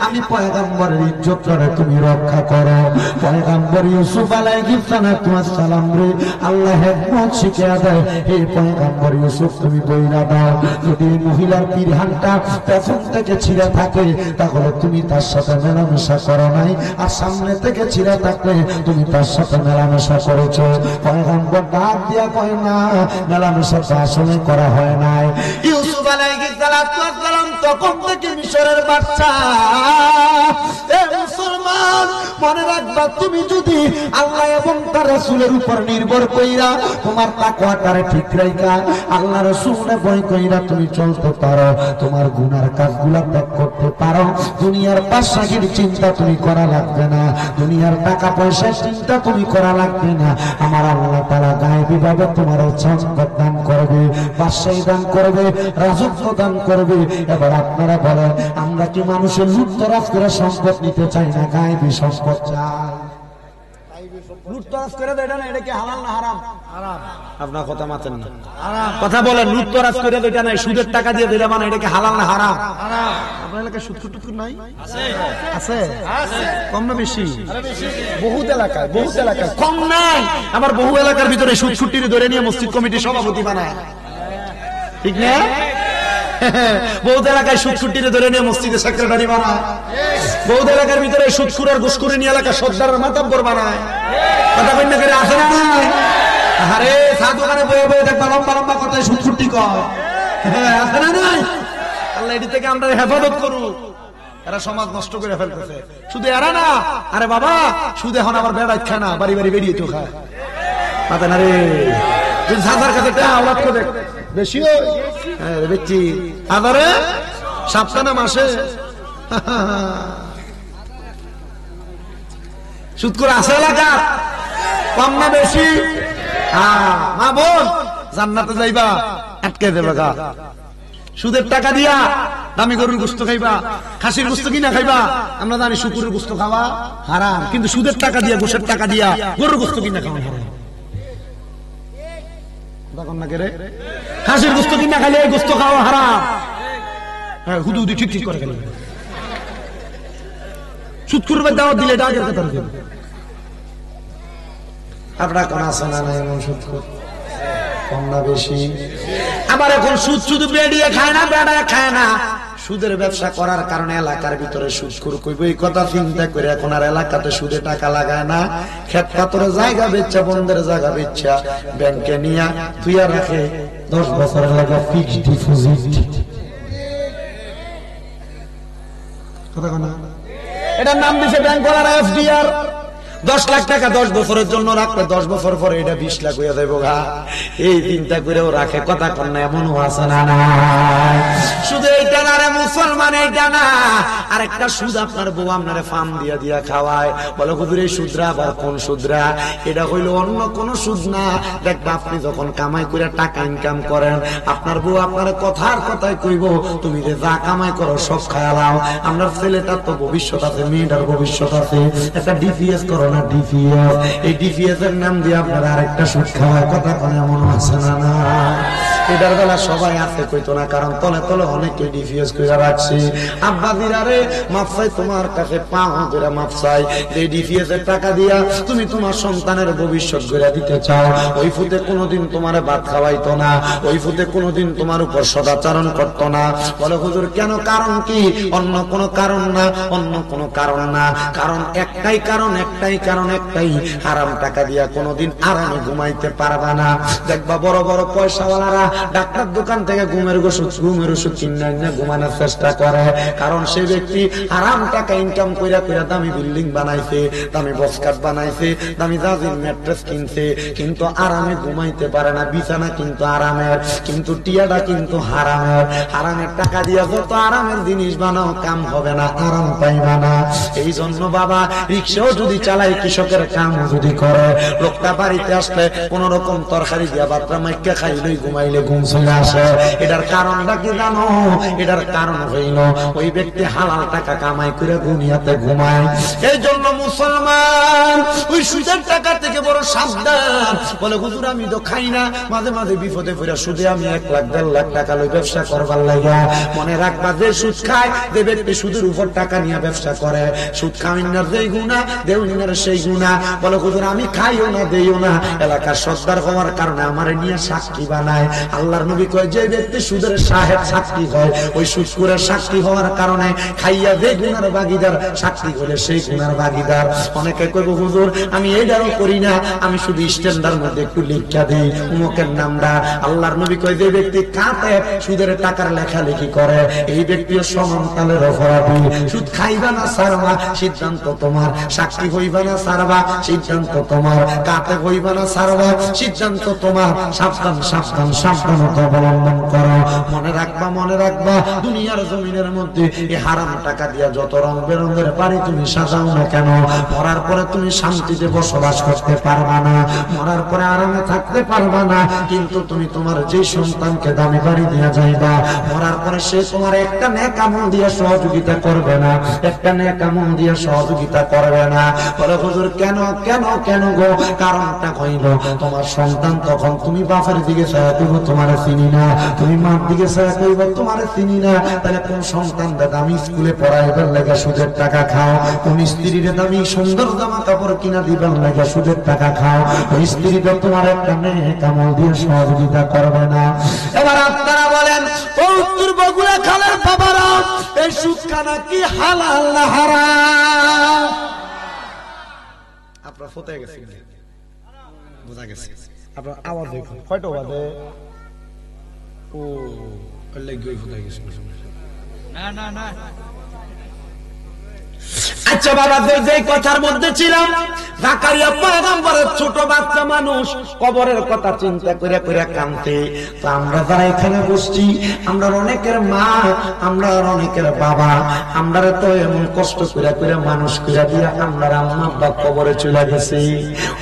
আমি পয়গম্বরের ইজ্জতটা তুমি রক্ষা করো। পয়গম্বর ইউসুফ আলাইহিস সালাম রে আল্লাহ হিকমত শিখিয়ে দেয়, হে পয়গম্বর ইউসুফ তুমি বইলা দাও, যদি মহিলার পিরহানটা পেছন থেকে ছিঁড়ে থাকে তাহলে তুমি তার সাথে মেলামেশা করো নাই, আর সামনে থেকে ছিঁড়ে থাকলে তুমি তার সাথে মেলামেশা করেছো। পয়গম্বর ডাক দিয়া কয়, না মেলামেশা তো আসলে করা হয় নাই। ইউসুফ আলাইহিস সালাম তখন থেকে মিশরের বাচ্চা। এ মুসলমান মনে রাখবা, তুমি যদি আল্লাহ এবং তার রাসূলের উপর নির্ভর কইরা তোমার তাকওয়াটারে ঠিক রাইখা আল্লাহ রাসূলের ভয় কইরা তুমি চলতে পারো, তোমার গুনার কাজগুলা ত্যাগ করতে পারো, দুনিয়ার বাদশাহীর চিন্তা তুমি করা লাগবে না, দুনিয়ার টাকা পয়সার চিন্তা তুমি করা লাগবে না। আমার আল্লাহ তাআলা গায়েবী ভাবে তোমার সম্পদ দান করবে, বাদশাহী দান করবে, রাজত্ব দান করবে। এবার আপনারা বলেন, আমরা কি মানুষের লুটতরাজ করে সম্পদ নিতে চাই না গায়েবী সম্পদ চাই? লুটতরাজ করে দেয় না, এটা কি হালাল না হারাম? হারাম। আপনার কথা মাতেন না, কথা বলেন। লুটতরাজ করে দেয় না, সুদের টাকা দিয়ে দেয় মানে এটা কি হালাল না হারাম? হারাম। আপনার এলাকায় সুদ টুকুর নাই? আছে আছে আছে, কম না বেশি? বহুত এলাকায়, বহুত এলাকায় কম নাই। আমার বহু এলাকার ভিতরে সুদ ছুটির ধরে নিয়ে মসজিদ কমিটি সভাপতি বানায়, ঠিক না? বহুত এলাকায় সুদ ছুটির ধরে নিয়ে মসজিদের সেক্রেটারি বানায়, বহুত এলাকার ভিতরে সুদখুর আর ঘুষখুরি নিয়ে এলাকা সর্দারের মাতাব্বর বানায়। কথা কইনা করে আসে না? আরে সাধু দোকানে বয়ে বয়ে দেখবা লম্বা লম্বা কথায় সুদ ছুটি কয়, আসে না? নাই। আল্লাহ এটি থেকে আমরা হেফাজত করুক। এরা সমাজ নষ্ট করে ফেলতেছে। শুধু এরা না, আরে বাবা শুধু এখন আবার বেড়াই খায় না, বাড়ি বাড়ি বেরিয়ে তো খায়। মাথা না রে, যদি সাজার কাছে আওলাদ করে বেশি বেচি আদারে সাপ্তাহ মাসে সুদ করে আসে এলাকা কম না বেশি? মা বোন জান্নাতে যাইবা, আটকে দেবে গা। সুদের টাকা দিয়া দামি গরুর গোস্ত খাইবা, খাসির গোস্ত কিনা খাইবা। আমরা জানি শুকুরের গোস্ত খাওয়া হারাম, কিন্তু সুদের টাকা দিয়া, গোশের টাকা দিয়া গরুর গোস্ত কিনা খাওয়া হারাম। খাসির গোস্ত কিনা খাইলে এই গোস্ত খাওয়া হারাম। হ্যাঁ, হুদু হুদি ঠিক ঠিক করে গেল। সুদ করবে দাওয়াত দিলে এটা আগের কথা। আপনার কোন আছে না নাই এমন সুদ কম না বেশি? আবার এখন সুদ শুধু বেড়িয়ে খায় না, বেড়ায় খায় না, সুদের ব্যবসা করার কারণে এলাকার ভিতরে সুদখোর কইব, এই কথা চিন্তা করে এখন আর এলাকাতে সুদে টাকা লাগায় না। ক্ষেত পাথরে জায়গা বেচা, বন্ধের জায়গা বেচা ব্যাংকে নিয়ে তুইয়া রাখে 10 বছরের লাগা ফিক্সড ডিপোজিট। কথা কনা এটার নাম দিছে ব্যাংক করার এফডিআর। 10 লাখ টাকা 10 বছরের জন্য রাখলে 10 বছর পরে এটা 20 লাখ হয়ে যাবে গা। এই চিন্তা করেও রাখে। কথা কন না, এমনও আছে না? শুধু এইটা না রে মুসলমান, এইটা না, আরেকটা সুদ আপনার বউ আপনার ফার্ম দিয়া দিয়া খাওয়ায়। বলে হুজুর এই সুদরা আবার কোন সুদরা? এটা হইলো অন্য কোন সুদ না। দেখবা আপনি যখন কামাই করে টাকা ইনকাম করেন, আপনার বউ আপনার কথার কথাই কইব, তুমি যে যা কামাই করো সব খাওয়াও। আপনার ছেলেটার তো ভবিষ্যৎ আছে, মেয়েটার ভবিষ্যৎ আছে, একটা ডিপিএস করো না, ডিপিএস। এই ডিপিএস এর নাম দিয়ে আপনারা আরেকটা সুদ খাওয়ায়। কথা কোন এমন আছে না? এটার বেলা সবাই আছে কইতো না, কারণ তলে তলে অনেকে ডিফিউজ করে রাখছি। আব্বা দিরারে মাফ চাই তোমার কাছে, পাও ধরে মাফ চাই। এই ডিফিউজের টাকা দিয়া তুমি তোমার সন্তানের ভবিষ্যৎ গড়ে দিতে চাও। ওই ফুতে কোনোদিন তোমার ভাত খাওয়াইতো না, ওই ফুতে কোনোদিন তোমার উপর সদাচরণ করতো না। বলে হুজুর কেন, কারণ কি? অন্য কোনো কারণ না, অন্য কোনো কারণ না, কারণ একটাই কারণ, একটাই কারণ, একটাই, হারাম টাকা দিয়া কোনোদিন আরামে ঘুমাইতে পারবা না। দেখবা বড় বড় পয়সাওয়ালারা ডাক্তার দোকান থেকে ঘুমের ওষুধ কিনে এনে ঘুমানোর চেষ্টা করে, কারণ সে ব্যক্তি হারাম টাকা ইনকাম কইরা কইরা দামি বিল্ডিং বানাইছে, দামি বসকাট বানাইছে, দামি জাজির ম্যাট্রেস কিনছে, কিন্তু আরামে ঘুমাইতে পারে না। বিছানা কিন্তু আরামের, কিন্তু টিয়াটা কিন্তু হারামের। হারামের টাকা দিয়া যত আরামের জিনিস বানাও কাম হবে না, আরাম পাইবা না। এই জন্য বাবা রিক্সাও যদি চালায়, কৃষকের কাম যদি করে, লোকটা বাড়িতে আসলে কোন রকম তরকারি দিয়া বাত্রা মাইকা খাইলেই ঘুমাইলে ঘুম চলে আসে। এটার কারণটা কি জানো? এটার কারণ হইল ওই ব্যক্তি হালাল টাকা কামাই করে দুনিয়াতে ঘুমায়। এই জন্য মুসলমান ওই সুদের টাকা থেকে বড় সাবধান। বলে হুজুর আমি তো খাই না, মাঝে মাঝে বিপদে পড়ে সুদে আমি 1 লাখ 1.5 লাখ টাকা লই ব্যবসা করবার লাগা। মনে রাখবা যে সুদ খায়, যে ব্যক্তি সুদের উপর টাকা নিয়ে ব্যবসা করে, সুদ খাওয়ার যেই গুনাহ, দেউনির সেই গুনাহ। বলে হুজুর আমি খাইও না, দেইও না, এলাকার সর্দার হওয়ার কারণে আমারে নিয়ে সাক্ষী বানায়। আল্লাহর নবী কয় যে ব্যক্তি সুদের সাহেব সাক্ষী হয়, ওই সুদখোরের সাক্ষী হওয়ার কারণে খাইয়া যে গুনার ভাগীদার, সাক্ষী হলে সেই গুনার ভাগীদার। অনেকে কইব হুজুর আমি এইটারও করি না, আমি শুধু স্ট্যান্ডার মধ্যে একটু লিখা দেই উমুকের নামটা। আল্লাহর নবী কয় যে ব্যক্তি কাতে সুদের টাকার লেখালেখি করে, এই ব্যক্তিও সমানতালের অপরাধী। সুদ খাইবা না ছাড়বা সিদ্ধান্ত তোমার, সাক্ষী হইবা না ছাড়বা সিদ্ধান্ত তোমার, কাতে হইবা না ছাড়বা সিদ্ধান্ত তোমার। সাবধান সাবধান সাবধানতা অবলম্বন করো। মনে রাখবা, মনে রাখবা দুনিয়ার জমিনের মধ্যে এই হারাম টাকা দিয়া যত রং বেরঙের বাড়ি তুমি সাজাও না কেন, মরার পরে তুমি শান্তিতে বসবাস করতে পারবা না, মরার পরে আরামে থাকতে পারবা না। কিন্তু তুমি তোমার যে সন্তানকে দামি বাড়ি দিয়া যাইবা, মরার পরে সে তোমার একটা নেক আমল দিয়া সহযোগিতা করবে না, একটা নেক আমল দিয়া সহযোগিতা করবে না। বলে হুজুর কেন কেন কেন গো? কারণটা হইল তোমার সন্তান তখন তুমি বাপের দিকে ছায়া কইব তোমারে চিনি না, তুমি মার দিকে ছায়া কইব তোমারে চিনি না। তাহলে কোন সন্তান দামি স্কুলে পড়াইবার লাগে সুদের টাকা খাও, কোন স্ত্রীর দামি সুন্দর জামা কাপড় কিনা দিবার লাগে সুদের টাকা খাও, ওই স্ত্রীটা তোমার একটা নেক আমল দিয়ে সহযোগিতা করবে না। এবার আপনারা বলেন ও উত্তর বগুড়া খালের বাবারা, এই সুদ খানা কি হালাল না হারাম? আপনারা ফতে গেছে, বোঝা গেছে। আপনার আওয়াজ দেখুন কয়টা বাজে? ও লাগি ফতে গেছে না না না। আচ্ছা বাবা, যে কথার মধ্যে ছিলাম, জাকারিয়া পয়গম্বরের ছোট বাচ্চা মানুষ কবরের কথা চিন্তা করে করে কাঁদতে। তো আমরা যারা এখানে বসছি, আমরা অনেকের মা, আমরা অনেকের বাবা, আমরা তো এমন কষ্ট করে করে মানুষ করে দিয়ে আমরা মা বাপ কবরে চলে গেছে।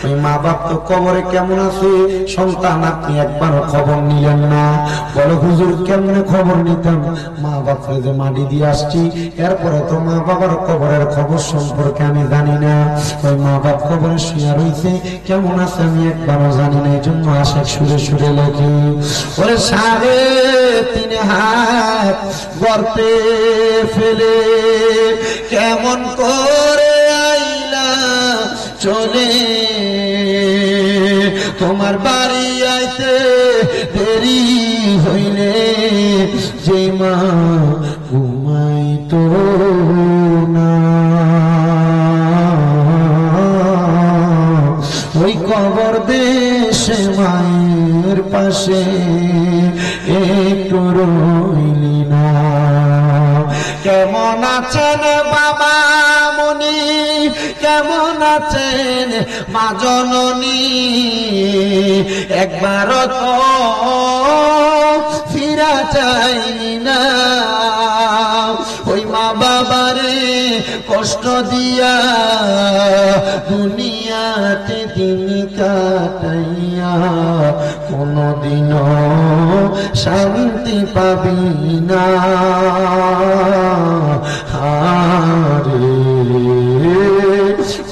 ওই মা বাপ তো কবরে কেমন আছে, সন্তান আপনি একবারও খবর নিলেন না। বলো হুজুর কেমনে খবর নিতাম? মা বাপকে যে মাটি দিয়ে আসছি, এরপরে তো মা বাবার কবরের খবর সম্পর্কে আমি জানি না। ওই মা বাপ কবরে শুয়ে রয়েছে, কেমন আছে আমি একবারও জানি না। এই জন্য আশা সুরে সুরে লেখি, ওরে 3.5 হাত গর্তে ফেলে কেমন করে আইলা চলে, তোমার বাড়ি আইতে দেরি হইলে যে মা ঘুমাইতো না, ওই কবর দেশে মায়ের পাশে একটু রইলি না। কেমন আছেন বাবা মনি, কেমন আছেন মা জননী, একবার তো ফিরা চাইনি না। ওই মা বাবারে কষ্ট দিয়া দুনিয়াতে দিন কাটাইয়া কোনদিনও শান্তি পাবি না। হারে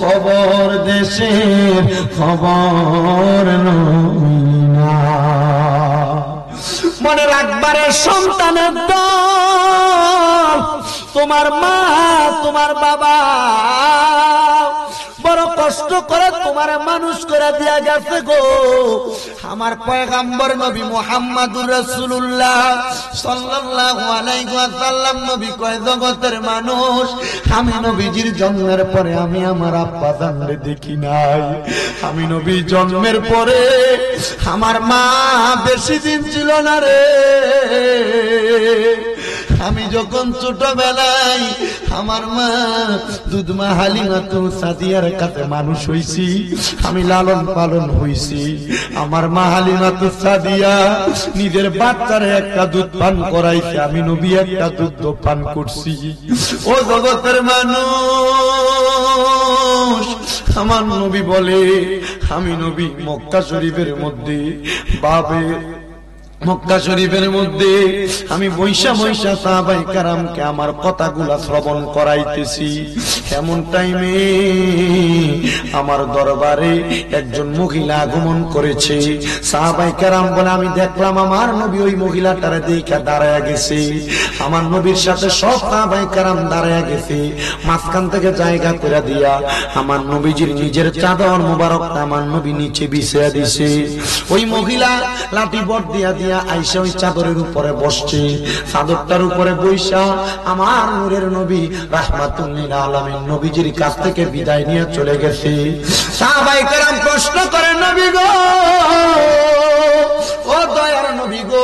কবর দেশের খবর নই না। বাবারে সন্তানের দল, তোমার মা তোমার বাবা বড় কষ্ট করে তোমার মানুষ করে দিয়া গেছে গো। আমার পয়গম্বর নবী মুহাম্মদুর রাসূলুল্লাহ সাল্লাল্লাহু আলাইহি ওয়াসাল্লাম নবী কয় জগতের মানুষ, আমি নবীজির জন্মের পরে আমি আমার আব্বা জানরে দেখি নাই। আমি নবী জন্মের পরে আমার মা বেশি দিন ছিল না রে। আমি যখন ছোটবেলায় আমার মা দুধমা হালিমাতু সাদিয়ার কাছে মানুষ হইছি, আমি লালন পালন হইছি। আমার মা হালিমাতু সাদিয়া নিজের বাচ্চারে একটা দুধ পান করাইছে, আমি নবী একটা দুধ পান করছি। ও জগতের মানুষ, আমার নবী বলে আমি নবী মক্কা শরীফের মধ্যে বাবে মক্কা শরীফের মধ্যে আমি বৈশা বৈশা সাহাবায়ে কেরামকে আমার কথাগুলা শ্রবণ করাইতেছি। এমন টাইমে আমার দরবারে একজন মহিলা আগমন করেছে। সাহাবায়ে কেরাম বলে আমি দেখলাম আমার নবী ওই মহিলাটারে দেখে দাঁড়ায় গেছে। আমার নবীর সাথে সব সাহাবায়ে কেরাম দাঁড়ায় গেছে। মাঝখান থেকে জায়গা করে দিয়া আমার নবীজির নিজের চাদর মোবারকটা আমার নবী নিচে বিছিয়ে দিছে। ওই মহিলা লাঠি বট দিয়া আইসা ওই চাদরের উপরে বসছে। চাদরটার উপরে বইসা আমার নূরের নবী রাহমাতুল লিল আলামিন নবীজির কাছ থেকে বিদায় নিয়ে চলে গেছে। সাহাবায়ে কেরাম প্রশ্ন করে, নবী গো, ও দয়ার নবী গো,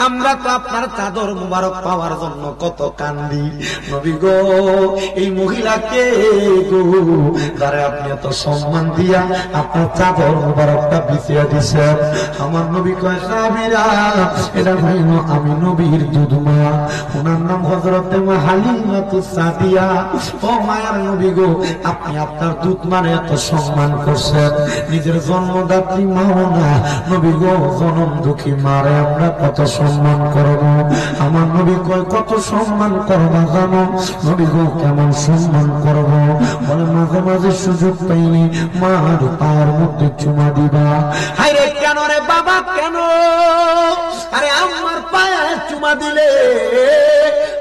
আমরা তো আপনার চাদর মুবারক পাওয়ার জন্য কত কান্দি। নবী গো, এই মহিলাকে গো যারে আপনি এত সম্মান দিয়া আপনার চাদর মুবারকটা বিছিয়ে দিছেন। আমার নবী কয়, সাহাবীরা এটা হইল আমি নবীর দুধমা, ওনার নাম হযরতে মা হালিমাতু সাদিয়া। ও মায়ার নবী গো, আপনি আপনার দুধমারে এত সম্মান করছেন, নিজের জন্মদাত্রী মাও না। নবী গো, জনম দুঃখী মারে আমরা কত সম্মান করব। আমার নবী কয়, কত সম্মান করবা জানো? নবী গো, কেমন সম্মান করব? বলে মাঝে মাঝে সুযোগ পাইনি মার পায়ের মধ্যে চুমা দিবা। হায়রে কেন রে বাবা, কেন? আরে আমার পায়ে চুমা দিলে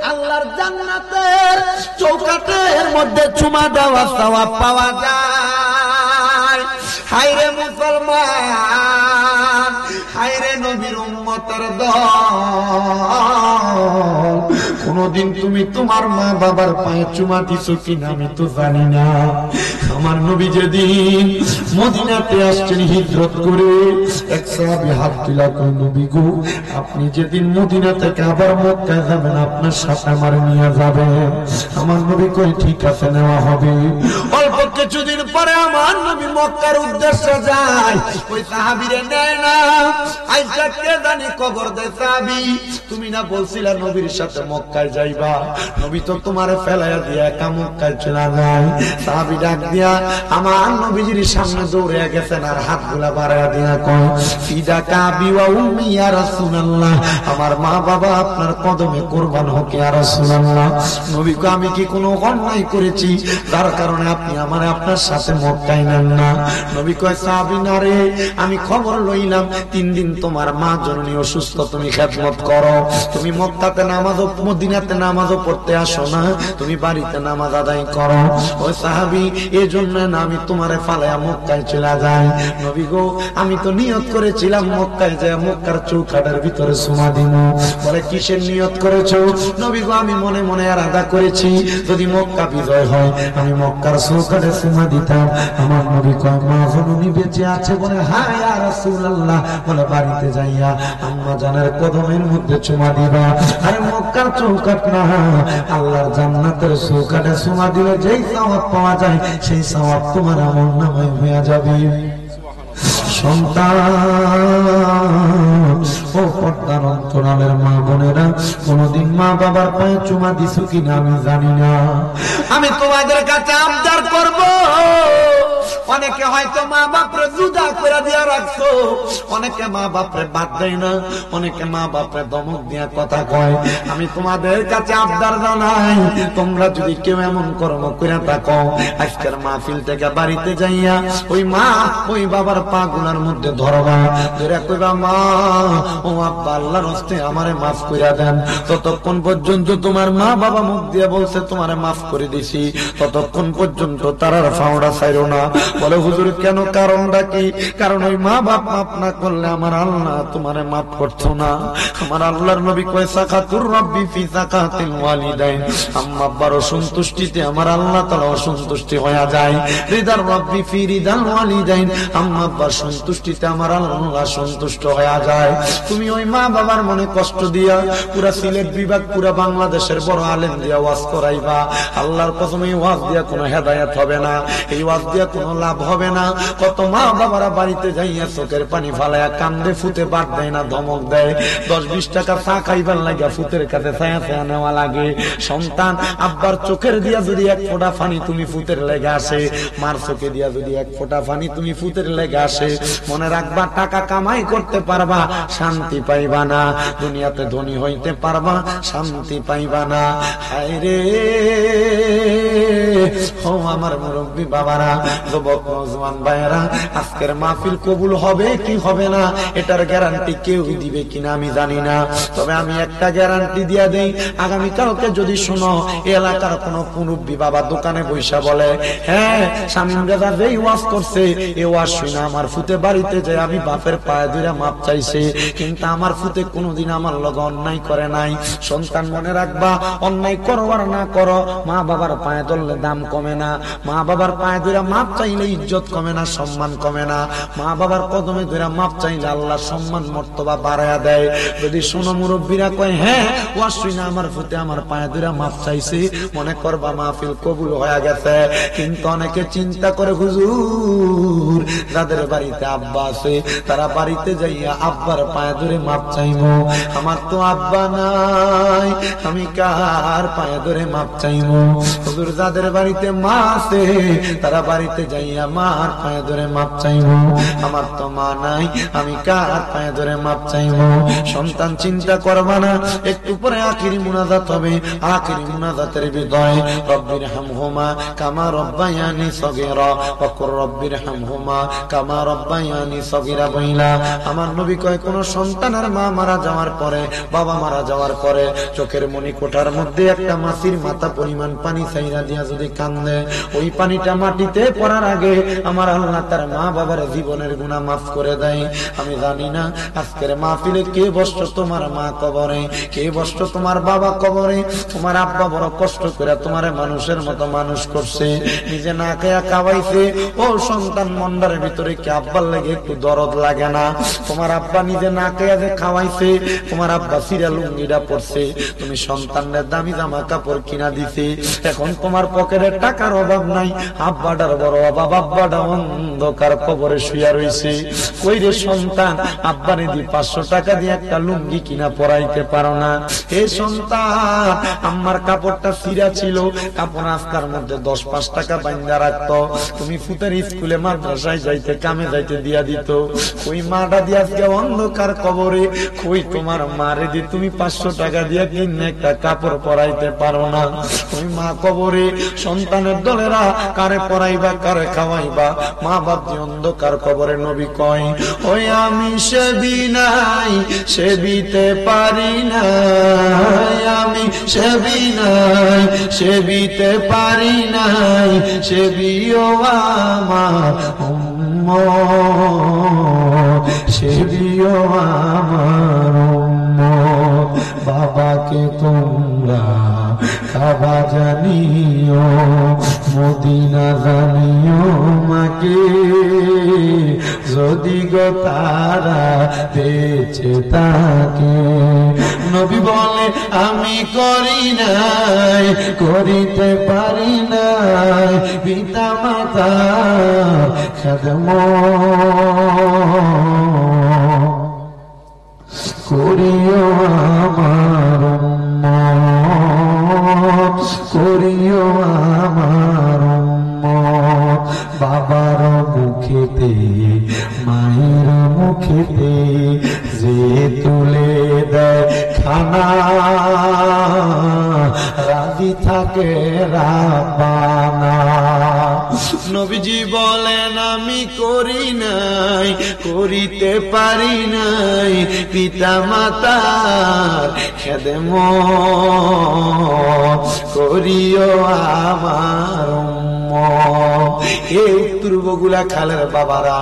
আল্লাহর জান্নাতের চৌকাঠের মধ্যে চুমা দেওয়া সওয়াব পাওয়া যায়। হায়রে মুসলমান, হায়রে নবীর উম্মতের দল, কোনদিন তুমি তোমার মা বাবার পায়ে চুমা দিছো কিনা আমি তো জানি না। আমার নবী যেদিন মদিনাতে আসছেন হিজরত করে, এক সাহাবী হাত তুলে কয়, নবী গো, আপনি যেদিন মদিনা থেকে আবার মক্কায় যাবেন আপনার সাথে আমার নিয়ে যাবেন। আমার নবী কয়, ঠিক আছে, নেওয়া হবে। অল্প কিছুদিন পরে আমার নবী মক্কার উদ্দেশ্যে যায়। ওই সাহাবীরে নেয় না, আইসা কে জানি কবর দেয়, সাহাবী তুমি না বলছিলা নবীর সাথে মক্কায় যাইবা, নবী তো তোমারে ফেলাইয়া দিয়া একা মক্কায় চলে যায়। সাহাবী ডাক দিয়া আমার নবীজির সামনে দৌড়ে গেছেন আর হাতগুলা বাড়াইয়া দিয়া কয়, ফিদাকা বিওয়া উম্মি ইয়া রাসূলুল্লাহ, আমার মা বাবা আপনার কদমে কুরবান হোক ইয়া রাসূলুল্লাহ। নবী কয়, আমি কি কোনো অন্যায় করেছি যার কারণে আপনি আমারে আপনার সাথে মক্কায় নেন না? নবী কয়, সাহাবী না রে, আমি খবর লইলাম 3 দিন তোমার মা জননী অসুস্থ, তুমি খেদমত করো, তুমি মক্কাতে নামাজও মদিনাতে নামাজও পড়তে আসো না, তুমি বাড়িতে নামাজ আদায় করো। ওই সাহাবী, এই জন্য না আমি তোমারে ফালায়া মক্কায় চলে যাই। নবী গো, আমি তো নিয়ত করেছিলাম মক্কায় যায় মক্কার চৌকাঠের ভিতরে চুমা দিব। বলে, কিসের নিয়ত করেছো? নবী গো, আমি মনে মনে ইরাদা করেছি যদি মক্কা বিজয় হয় আমি মক্কার চৌকাঠে চুমা দিতাম। আমার নবী কয়, মা জননী বেঁচে আছে? বলে, হ্যাঁ ইয়া রাসূলুল্লাহ। বলে, বাড়িতে যাইয়া আম্মা জানের কদমের মধ্যে চুমা দিবা। আরে মক্কার চৌকাঠ না, আল্লাহর জান্নাতের চৌকাঠে চুমা দিলে যেই সওয়াব পাওয়া যায় সেই সওয়াব তোমার আমল নামায় হয়ে যাবে। সন্তান, ও পর্দার অন্তরালের মা বোনেরা, কোনদিন মা বাবার পায়ে চুমা দিছো কিনা আমি জানি না। আমি তোমাদের কাছে আবদার করব, অনেকে হয়তো মা বাপরে জুদা করে দিয়া রাখছো, অনেকে মা বাপরে বাদ দেয় না, অনেকে মা বাপরে ধমক দিয়া কথা কয়। আমি তোমাদের কাছে আবদার জানাই, তোমরা যদি কেউ এমন কর্ম করে থাকো, আজকের মাহফিল থেকে বাড়িতে যাইয়া ওই মা ওই বাবার পা গুলার মধ্যে ধরবা, ধরে কইবা মা ও আব্বা আল্লাহর হস্তে আমারে মাফ কইরা দেন। ততক্ষণ পর্যন্ত তোমার মা বাবা মুখ দিয়ে বলছে তোমারে মাফ করে দিছি, ততক্ষণ পর্যন্ত তারার ফাওড়া ছাইরো না। বলে হুজুর কেন, কারণটা কি? কারণ ওই মা বাপ মাফ না করলে আমার আল্লাহ তোমারে মাফ করছো না। আমার আল্লাহর নবী কয় সাকাতুর রাব্বি ফি সাকাতিল ওয়ালিদাইন, আম্মা আব্বার অসন্তুষ্টিতে আমার আল্লাহ তাআলা অসন্তুষ্টি হয়ে যায়। রিদার রাব্বি ফি রিদাল ওয়ালিদাইন, আম্মা আব্বার সন্তুষ্টিতে আমার আল্লাহ সন্তুষ্ট হয়ে যায়। তুমি ওই মা বাবার মনে কষ্ট দিয়া পুরা সিলেট বিভাগ পুরা বাংলাদেশের বড় আলেম দিয়া ওয়াজ করাইবা, আল্লাহর কসম এই ওয়াজ দিয়া কোনো হেদায়েত হবে না, এই ওয়াজ দিয়া কোনো লাভ হবে না। কত মা বাবারা বাড়িতে যাইয়া চোখের পানি ফালাইয়া কান্দে, ফুতে বাদ দেয় না, ধমক দেয়। 10-20 টাকা চা খাইবার লাগিয়া ফুতের কাছে ছায়া ছায়া নেওয়া লাগে। সন্তান আব্বার চোখের দিয়া যদি এক ফোঁটা পানি তুমি ফুতের লেগে আসে, মার চোখে দিয়া যদি এক ফোঁটা পানি তুমি ফুতের লেগে আসে, মনে রাখবা টাকা কামাই করতে পারবা, শান্তি পাইবা না। দুনিয়াতে ধনী হইতে পারবা, শান্তি পাইবা না। হায় রে ও আমার মুরব্বী বাবারা, যুবক নওজোয়ান ভাইয়েরা, আজকের মাহফিল কবুল হবে কি হবে না এটার গ্যারান্টি কেউ দিবে কিনা আমি জানি না, তবে আমি একটা গ্যারান্টি দিয়া দেই, আগামী কালকে যদি শুনো এলাকার কোন মুরব্বী বাবা দোকানে বৈশা বলে হ্যাঁ শামীম রাজা যেই ওয়াজ করছে এই ওয়াজ শুনে আমার ফুতে বাড়িতে যায় আমি বাপের পায়ে ধরে মাপ চাইছে, কিন্তু আমার ফুতে কোনোদিন আমার লগে অন্যায় করে নাই। সন্তান মনে রাখবা, অন্যায় করো আর না করো, মা বাবার পায়ে ধরলে দাম কমে না, মা বাবার পায়ে ধরে মাপ চাইলে ইজ্জত কমে না, সম্মান কমে না। মা বাবার কদমে ধরে মাপ চাইলে আল্লাহ সম্মান মর্তবা বাড়ায়া দেয়। যদি শোনো মুরব্বীরা কয় হ্যাঁ ওয়াজ শুনে আমার ফুতে আমার পায়ে ধরে মাপ চাইছে, মনে করবা মাহফিল কবুল হয়ে গেছে। কিন্তু অনেকে চিন্তা করে হুজুর যাদের বাড়িতে আব্বা আছে তারা বাড়িতে যাইয়া আব্বার পায়ে ধরে মাপ চাইবো, আমার তো আব্বা নাই আমি কার পায়ে ধরে মাপ চাইবো। হুজুর যাদের বাড়িতে মা আছে তারা বাড়িতে যাইয়া মার পায়ে ধরে মাপ চাইবো, আমার তো মা নাই আমি কার পায়ে ধরে মাপ চাইবো। সন্তান চিন্তা করবা না, একটু পরে আখিরি মুনাজাত হবে, আখিরি মুনাজাতের বিদায় রব্বির হামহুমা কামা রব্বায়ানি সগীরা ওয়া কুর রব্বির হামহুমা কামা রব্বায়ানি সগীরা বইলা। আমার নবী কয় কোন সন্তানের মা মারা যাওয়ার পরে, বাবা মারা যাওয়ার পরে চোখের মনি কোঠার মধ্যে একটা মাছির মাথা পরিমাণ পানি ছাইরা দিয়া যদি কান্দে, ওই পানিটা মাটিতে পড়ার আগে আমার আল্লাহ তার মা বাবার জীবনের গুনাহ মাফ করে দেয়। আমি জানি না আজকের মাহফিলে কে বসছো তোমার মা কবরে, কে বসছো তোমার বাবা কবরে, তোমার আব্বা বড় কষ্ট করে তোমারে মানুষের মতো মানুষ করছে, নিজে না খেয়া খাওয়াইছে। ও সন্তান মন্ডার ভিতরে কি আব্বার লাগে একটু দরদ লাগে না? তোমার আব্বা নিজে না খেয়া যে খাওয়াইছে, তোমার আব্বা সিরা লুঙ্গিটা পড়ছে, তুমি সন্তানের দামি জামা কাপড় কিনা দিছে, এখন তোমার পকেটে টাকার অভাব নাই, আব্বাটার বড় অভাব, আব্বাটা অন্ধকার কবরে শুয়া রইছে। কই রে সন্তান, আব্বারে দি 500 টাকা দিয়ে একটা লুঙ্গি কিনা পরাইতে পারো না? এ সন্তান আমার কাপড়টা সিরা ছিল, কাপড় আস্তার মধ্যে 10-5 টাকা বাইন্দা রাখতো, তুমি ফুতের স্কুলে মাদ্রাসায় যাইতে কামে যাইতে দিয়া দিত, ওই মাটা দিয়ে আজকে অন্ধকার কবরে। কই তোমার মারে দি তুমি 500 টাকা দিয়ে কিনে একটা কাপড় পরাইতে পারো না? ওই মা কবরে। সন্তানের দলেরা কারে পরাইবা কারে খাওয়াইবা, মা বাপ দিয়ে অন্ধকার কবরে। নবী কয় ওই আমি সেবি নাই সেবিতে পারি না, আমি সেবি নাই সেবিতে পারি নাই, সেবিও আমার উম্মত, সেবিও আমার উম্মত। বাবাকে তোমরা কাবা জানিও, মদিনা জানিও, মাকে যদি গো তারা বেঁচে থাকে। নবী বলে আমি করি নাই করিতে পারি নাই পিতা মাতা খেদমত, করিও আমার উম্মত, করিও আমার উম্মত। বাবার রাজি থাকে রাব্বানা। নবীজি বলেন আমি করি নাই, করিতে পারি নাই পিতা মাতার খেদমত, করিও আমার উম্মত। এই উত্তর বগুলা খালের বাবারা,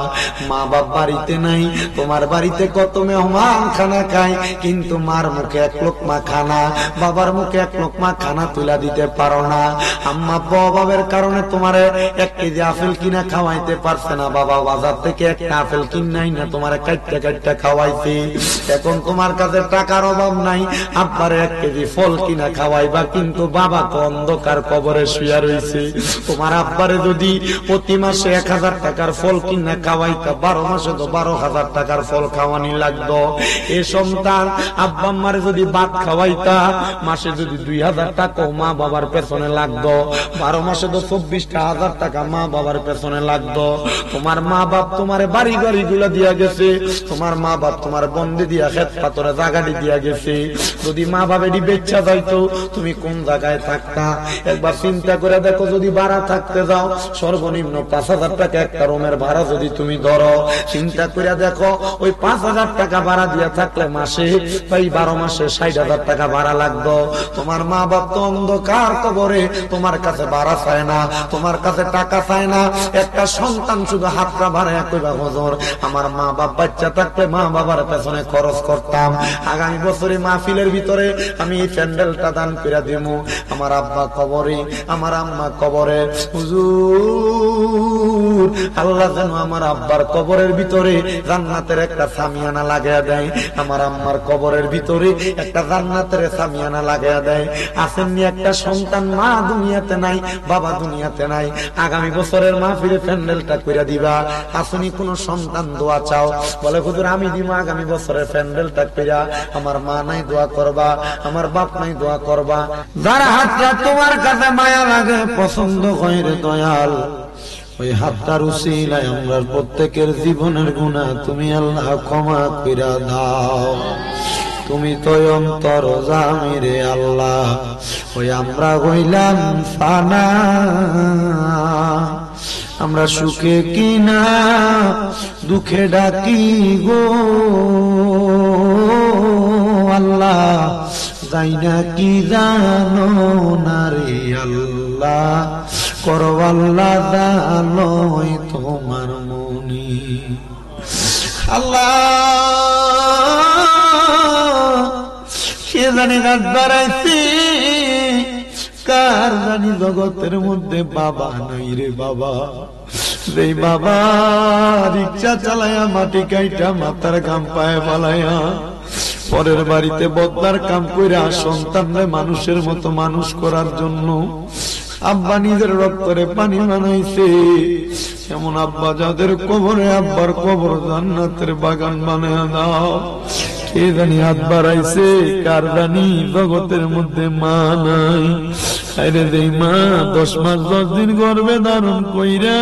মা বাপ বাড়িতে নাই, তোমার বাড়িতে কত মেহমান খানা খায়, কিন্তু মার মুখে এক লোকমা খানা, বাবার মুখে এক লোকমা খানা তুলা দিতে পারো না। আম্মা অভাবের কারণে তোমারে 1 কেজি আপেল কিনা খাওয়াইতে পারছে না, বাবা বাজার থেকে একটা আপেল কিনাই না তোমারে কাটতে কাটতে খাওয়াইছে। এখন তোমার কাছে টাকার অভাব নাই, আব্বারে 1 কেজি ফল কিনা খাওয়াইবা, কিন্তু বাবা তো অন্ধকার কবরে শুয়ে রয়েছে। তোমার আব্বারে যদি প্রতি মাসে 1000 টাকার ফল কিনা খাওয়াইতা, 12 মাসে তো 12,000 টাকার ফল খাওয়ানি লাগতো। এ সন্তান আব্বা আম্মারে যদি ভাত খাওয়াইতা, মাসে যদি 2000 টাকা মা বাবার পেছনে লাগতো, 12 মাসে তো 24,000 টাকা মা বাবার পেছনে লাগতো। তোমার মা বাপ তোমার বাড়ি গাড়ি গুলা দিয়া গেছে, তোমার মা বাপ তোমার বন্ধে দিয়া খেত পাথরে জাগাড়ি দিয়া গেছে। যদি মা বাবেরই বেচ্ছা যাইতো, তুমি কোন জায়গায় থাকতা? একবার চিন্তা করে দেখো, যদি ভাড়া থাকতে যাও সর্বনিম্ন 5000 টাকা একটা রুমের ভাড়া যদি তুমি ধরো, চিন্তা করে দেখো ওই 5000 টাকা ভাড়া দিয়া থাকলে মাসে ভাই 12 মাসে 60,000 টাকা ভাড়া লাগতো। তোমার মা বাপ তো অন্ধকার কবরে, তোমার কাছে ভাড়া চায় না, তোমার কাছে টাকা চায় না। একটা সন্তান শুধু হাতটা ভাড়া কইবা, হুজুর আমার মা বাপ বাচ্চা থাকলে মা বাবার পেছনে খরচ করতাম, আগামী বছরে মাহফিলের ভিতরে আমি এই প্যান্ডেলটা দান করে দিব। আমার আব্বা কবরে, আমার আম্মা কবরে, হুজুর আল্লাহ যেন আমার আব্বার কবরের ভিতরে জান্নাতের একটা সামিয়ানা লাগাইয়া দেয়, আমার আম্মার কবরের ভিতরে একটা জান্নাতের সামিয়ানা লাগাইয়া দেয়। আসেননি একটা সন্তান, মা দুনিয়াতে নাই, বাবা দুনিয়াতে নাই, আগামী বছরের মাহফিলে প্যান্ডেলটা কইরা দিবা। আসেনি কোন সন্তান দোয়া চাও, বলে হুজুর আমি দিব আগামী বছরের প্যান্ডেলটা কইরা, আমার মা নাই দোয়া করবা, আমার বাপ নাই দোয়া করবা। যার হাতটা তোমার কাছে মায়া লাগে, পছন্দ হয় রে দয়াল, ওই হাতটার উসিলায় আমরা প্রত্যেকের জীবনের গুনাহ তুমি আল্লাহ ক্ষমা কইরা দাও। তুমি তো অন্তর জামি রে আল্লাহ, ওই আমরা হইলাম ফানা, আমরা সুখে কিনা দুঃখে ডাকি গো আল্লাহ, যাই না কি জানো না রে আল্লাহ, করো আল্লাহ জানোই তোমার মনি। আল্লাহ সে জানি রাত বাড়াইছে, কার জানি জগতের মধ্যে বাবা নাই রে বাবা, রে বাবা রিক্সা চালায়া মাটি কাইটা মাথার গাম পায়ে ফালাইয়া পরের বাড়িতে বদলার কাম কইরা সন্তানরে মানুষের মতো মানুষ করার জন্য আব্বা নিজের রক্তরে পানি বানাইছে। এমন আব্বা যাদের কবরে আব্বার কবর জান্নাতের বাগান বানায়া দাও। কে জানি হাত বাড়াইছে, কার জানি জগতের মধ্যে মা নাই। আরে যেই মা 10 মাস 10 দিন গর্ভে ধারণ কইরা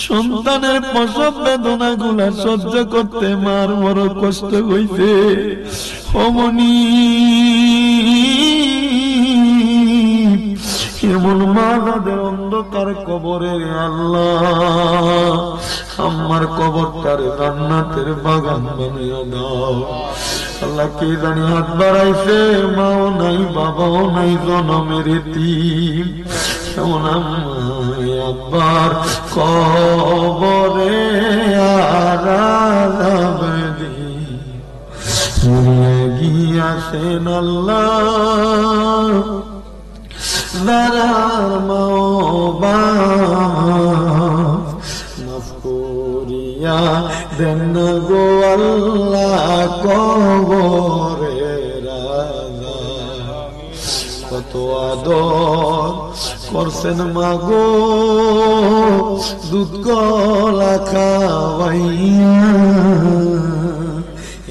সন্তানের প্রসব বেদনা গুলা সহ্য করতে মার বড় কষ্ট হইছে। অমনি এমন মা যাদের অন্ধকার কবরে, আল্লাহ আমার কবরটার জান্নাতের বাগান বানিয়ে দাও। আল্লাহ কে জানি হাত বাড়াইছে, মাও নাই বাবাও নাই, জনমের এতিম। এমন আব্বার কবরে গিয়াছেন আল্লাহ, দারার মাফ করিয়া দেন গো আল্লাহ কবরে রাজা। কত আদর করছেন মাগো, দুধ কলা খাওয়াইয়া,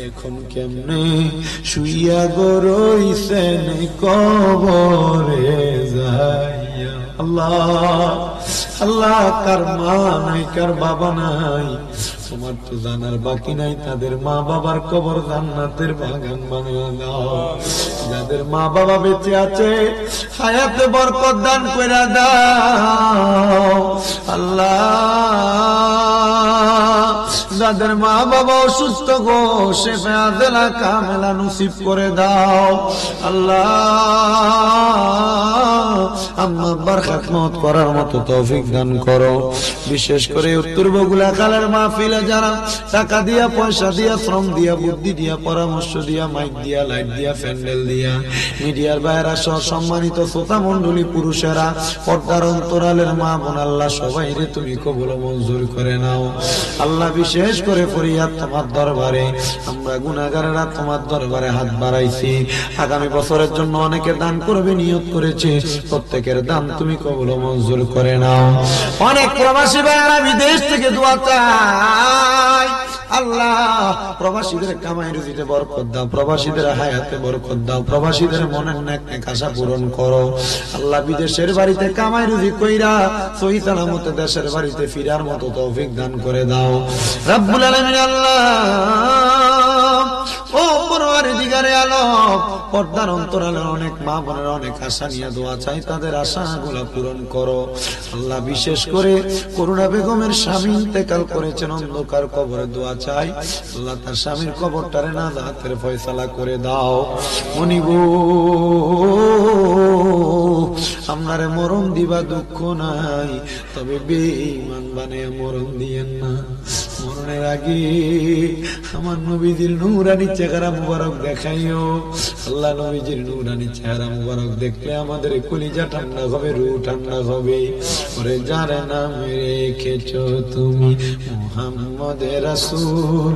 এখন কেমনে শুইয়া গো রইছেন কবরে যাইয়া। আল্লাহ আল্লাহ কার মা নাই, কার বাবা নাই, তোমার তো জানার বাকি নাই, তাদের মা বাবার কবর জান্নাতের বাগান বানিয়ে দাও। যাদের মা বাবা বেঁচে আছে হায়াতে বরকত দান করে দাও আল্লাহ। যাদের মা বাবা অসুস্থ গো শেফা আদেলা কামেলা নসিব করে দাও আল্লাহ। আম্মা আব্বার খিদমত করার মতো তৌফিক দান করো। বিশেষ করে উত্তর বগুড়া কালের মাহফিলে যারা টাকা দিয়া, পয়সা দিয়া, শ্রম দিয়া, বুদ্ধি দিয়া, পরামর্শ দিয়া, মাইক দিয়া, লাইট দিয়া, প্যান্ডেল দিয়া, মিডিয়ার বাইরা সহ সম্মানিত শ্রোতা মণ্ডলী, পুরুষেরা, পর্দার অন্তরালের মা বোন, আল্লাহ সবাই রে তুমি কবুল মঞ্জুর করে নাও আল্লাহ। বিশেষ করে ফরিয়াদ তোমার দরবারে, আমরা গুনাহগারেরা তোমার দরবারে হাত বাড়াইছি। আগামী বছরের জন্য অনেকে দান করবে নিয়ত করেছে, প্রত্যেকের দান তুমি কবুল মঞ্জুর করে নাও। অনেক প্রবাসী ভাইরা বিদেশ থেকে দোয়া চায় আল্লাহ। প্রবাসীদের কামাই রুজিতে বরকত দাও, প্রবাসীদের হায়াতে বরকত দাও, প্রবাসীদের মনের নেক নেক আশা পূরণ করো আল্লাহ। বিদেশের বাড়িতে কামাই রুজি কইরা সহি সালামতে দেশের বাড়িতে ফিরার মতো তৌফিক দান করে দাও রব্বুল আলামিন আল্লাহ। ও পরওয়ারদিগারে আলম, পর্দার অন্তরালে অনেক মা বোনের অনেক আশা নিয়ে দোয়া চাই, তাদের আশাগুলো পূরণ করো আল্লাহ। বিশেষ করে করুণা বেগমের স্বামী ইন্তেকাল করেছেন, অন্ধকার কবরে দোয়া চাই আল্লাহ। তার স্বামীর কবরটারে নাজাতের ফয়সালা করে দাও। মনিবু আপনারে মরণ দিবা দুঃখ নাই, তবে বেঈমান বানিয়ে মরণ দিয়েন না। মরণের আগে আমার নবীজির নূরানি চেহারা মুবারক দেখাইও আল্লাহ। নবীজির নূরানি চেহারা মুবারক দেখলে আমাদের কলিজা ঠান্ডা হবে, রূহ ঠান্ডা হবে। ওরে যার নামে রেখেছো তুমি মুহাম্মদ রাসূল,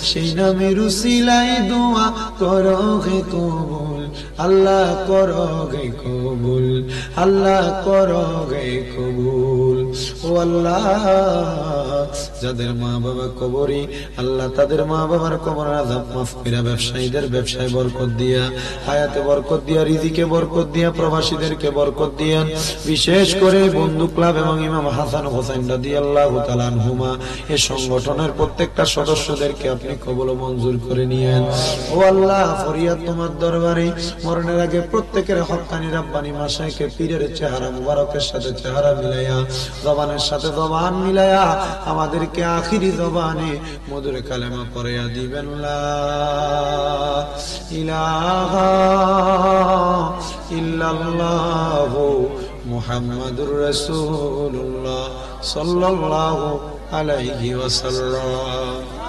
সেই নামের উসিলায় দোয়া করো হে কবুল আল্লাহ, করো হে কবুল আল্লাহ, করো হে কবুল। ও আল্লাহ, যাদের মা বাবা কবরে আল্লাহ, তাদের মা বাবার কবর আযাব মাফ কইরা, ব্যবসায়ীদের ব্যবসায় বরকত দিয়া, হায়াতে বরকত দিয়া, রিজিকে বরকত দিয়া, প্রবাসীদেরকে বরকত দিয়া। বিশেষ করে বন্ধু ক্লাব এবং ইমাম হাসান হোসেন রাদিয়াল্লাহু তাআলা আনহুমা এই সংগঠনের প্রত্যেকটা সদস্যদেরকে আপনি কবুল মঞ্জুর করে নিয়েন। ও আল্লাহ, ফরিয়াদ তোমার দরবারে, মরণের আগে প্রত্যেকের হক্কানি রাব্বানি মাশায়েখে পীরের চেহারা মুবারকের সাথে চেহারা মিলাইয়া, জবানের সাথে জবান মিলাইয়া আমাদেরকে আখিরি জবানে মধুর কালেমা পড়াইয়া দিবেন লা ইলাহা ইল্লাল্লাহু মুহাম্মাদুর রাসূলুল্লাহ সাল্লাল্লাহু আলাইহি ওয়াসাল্লাম।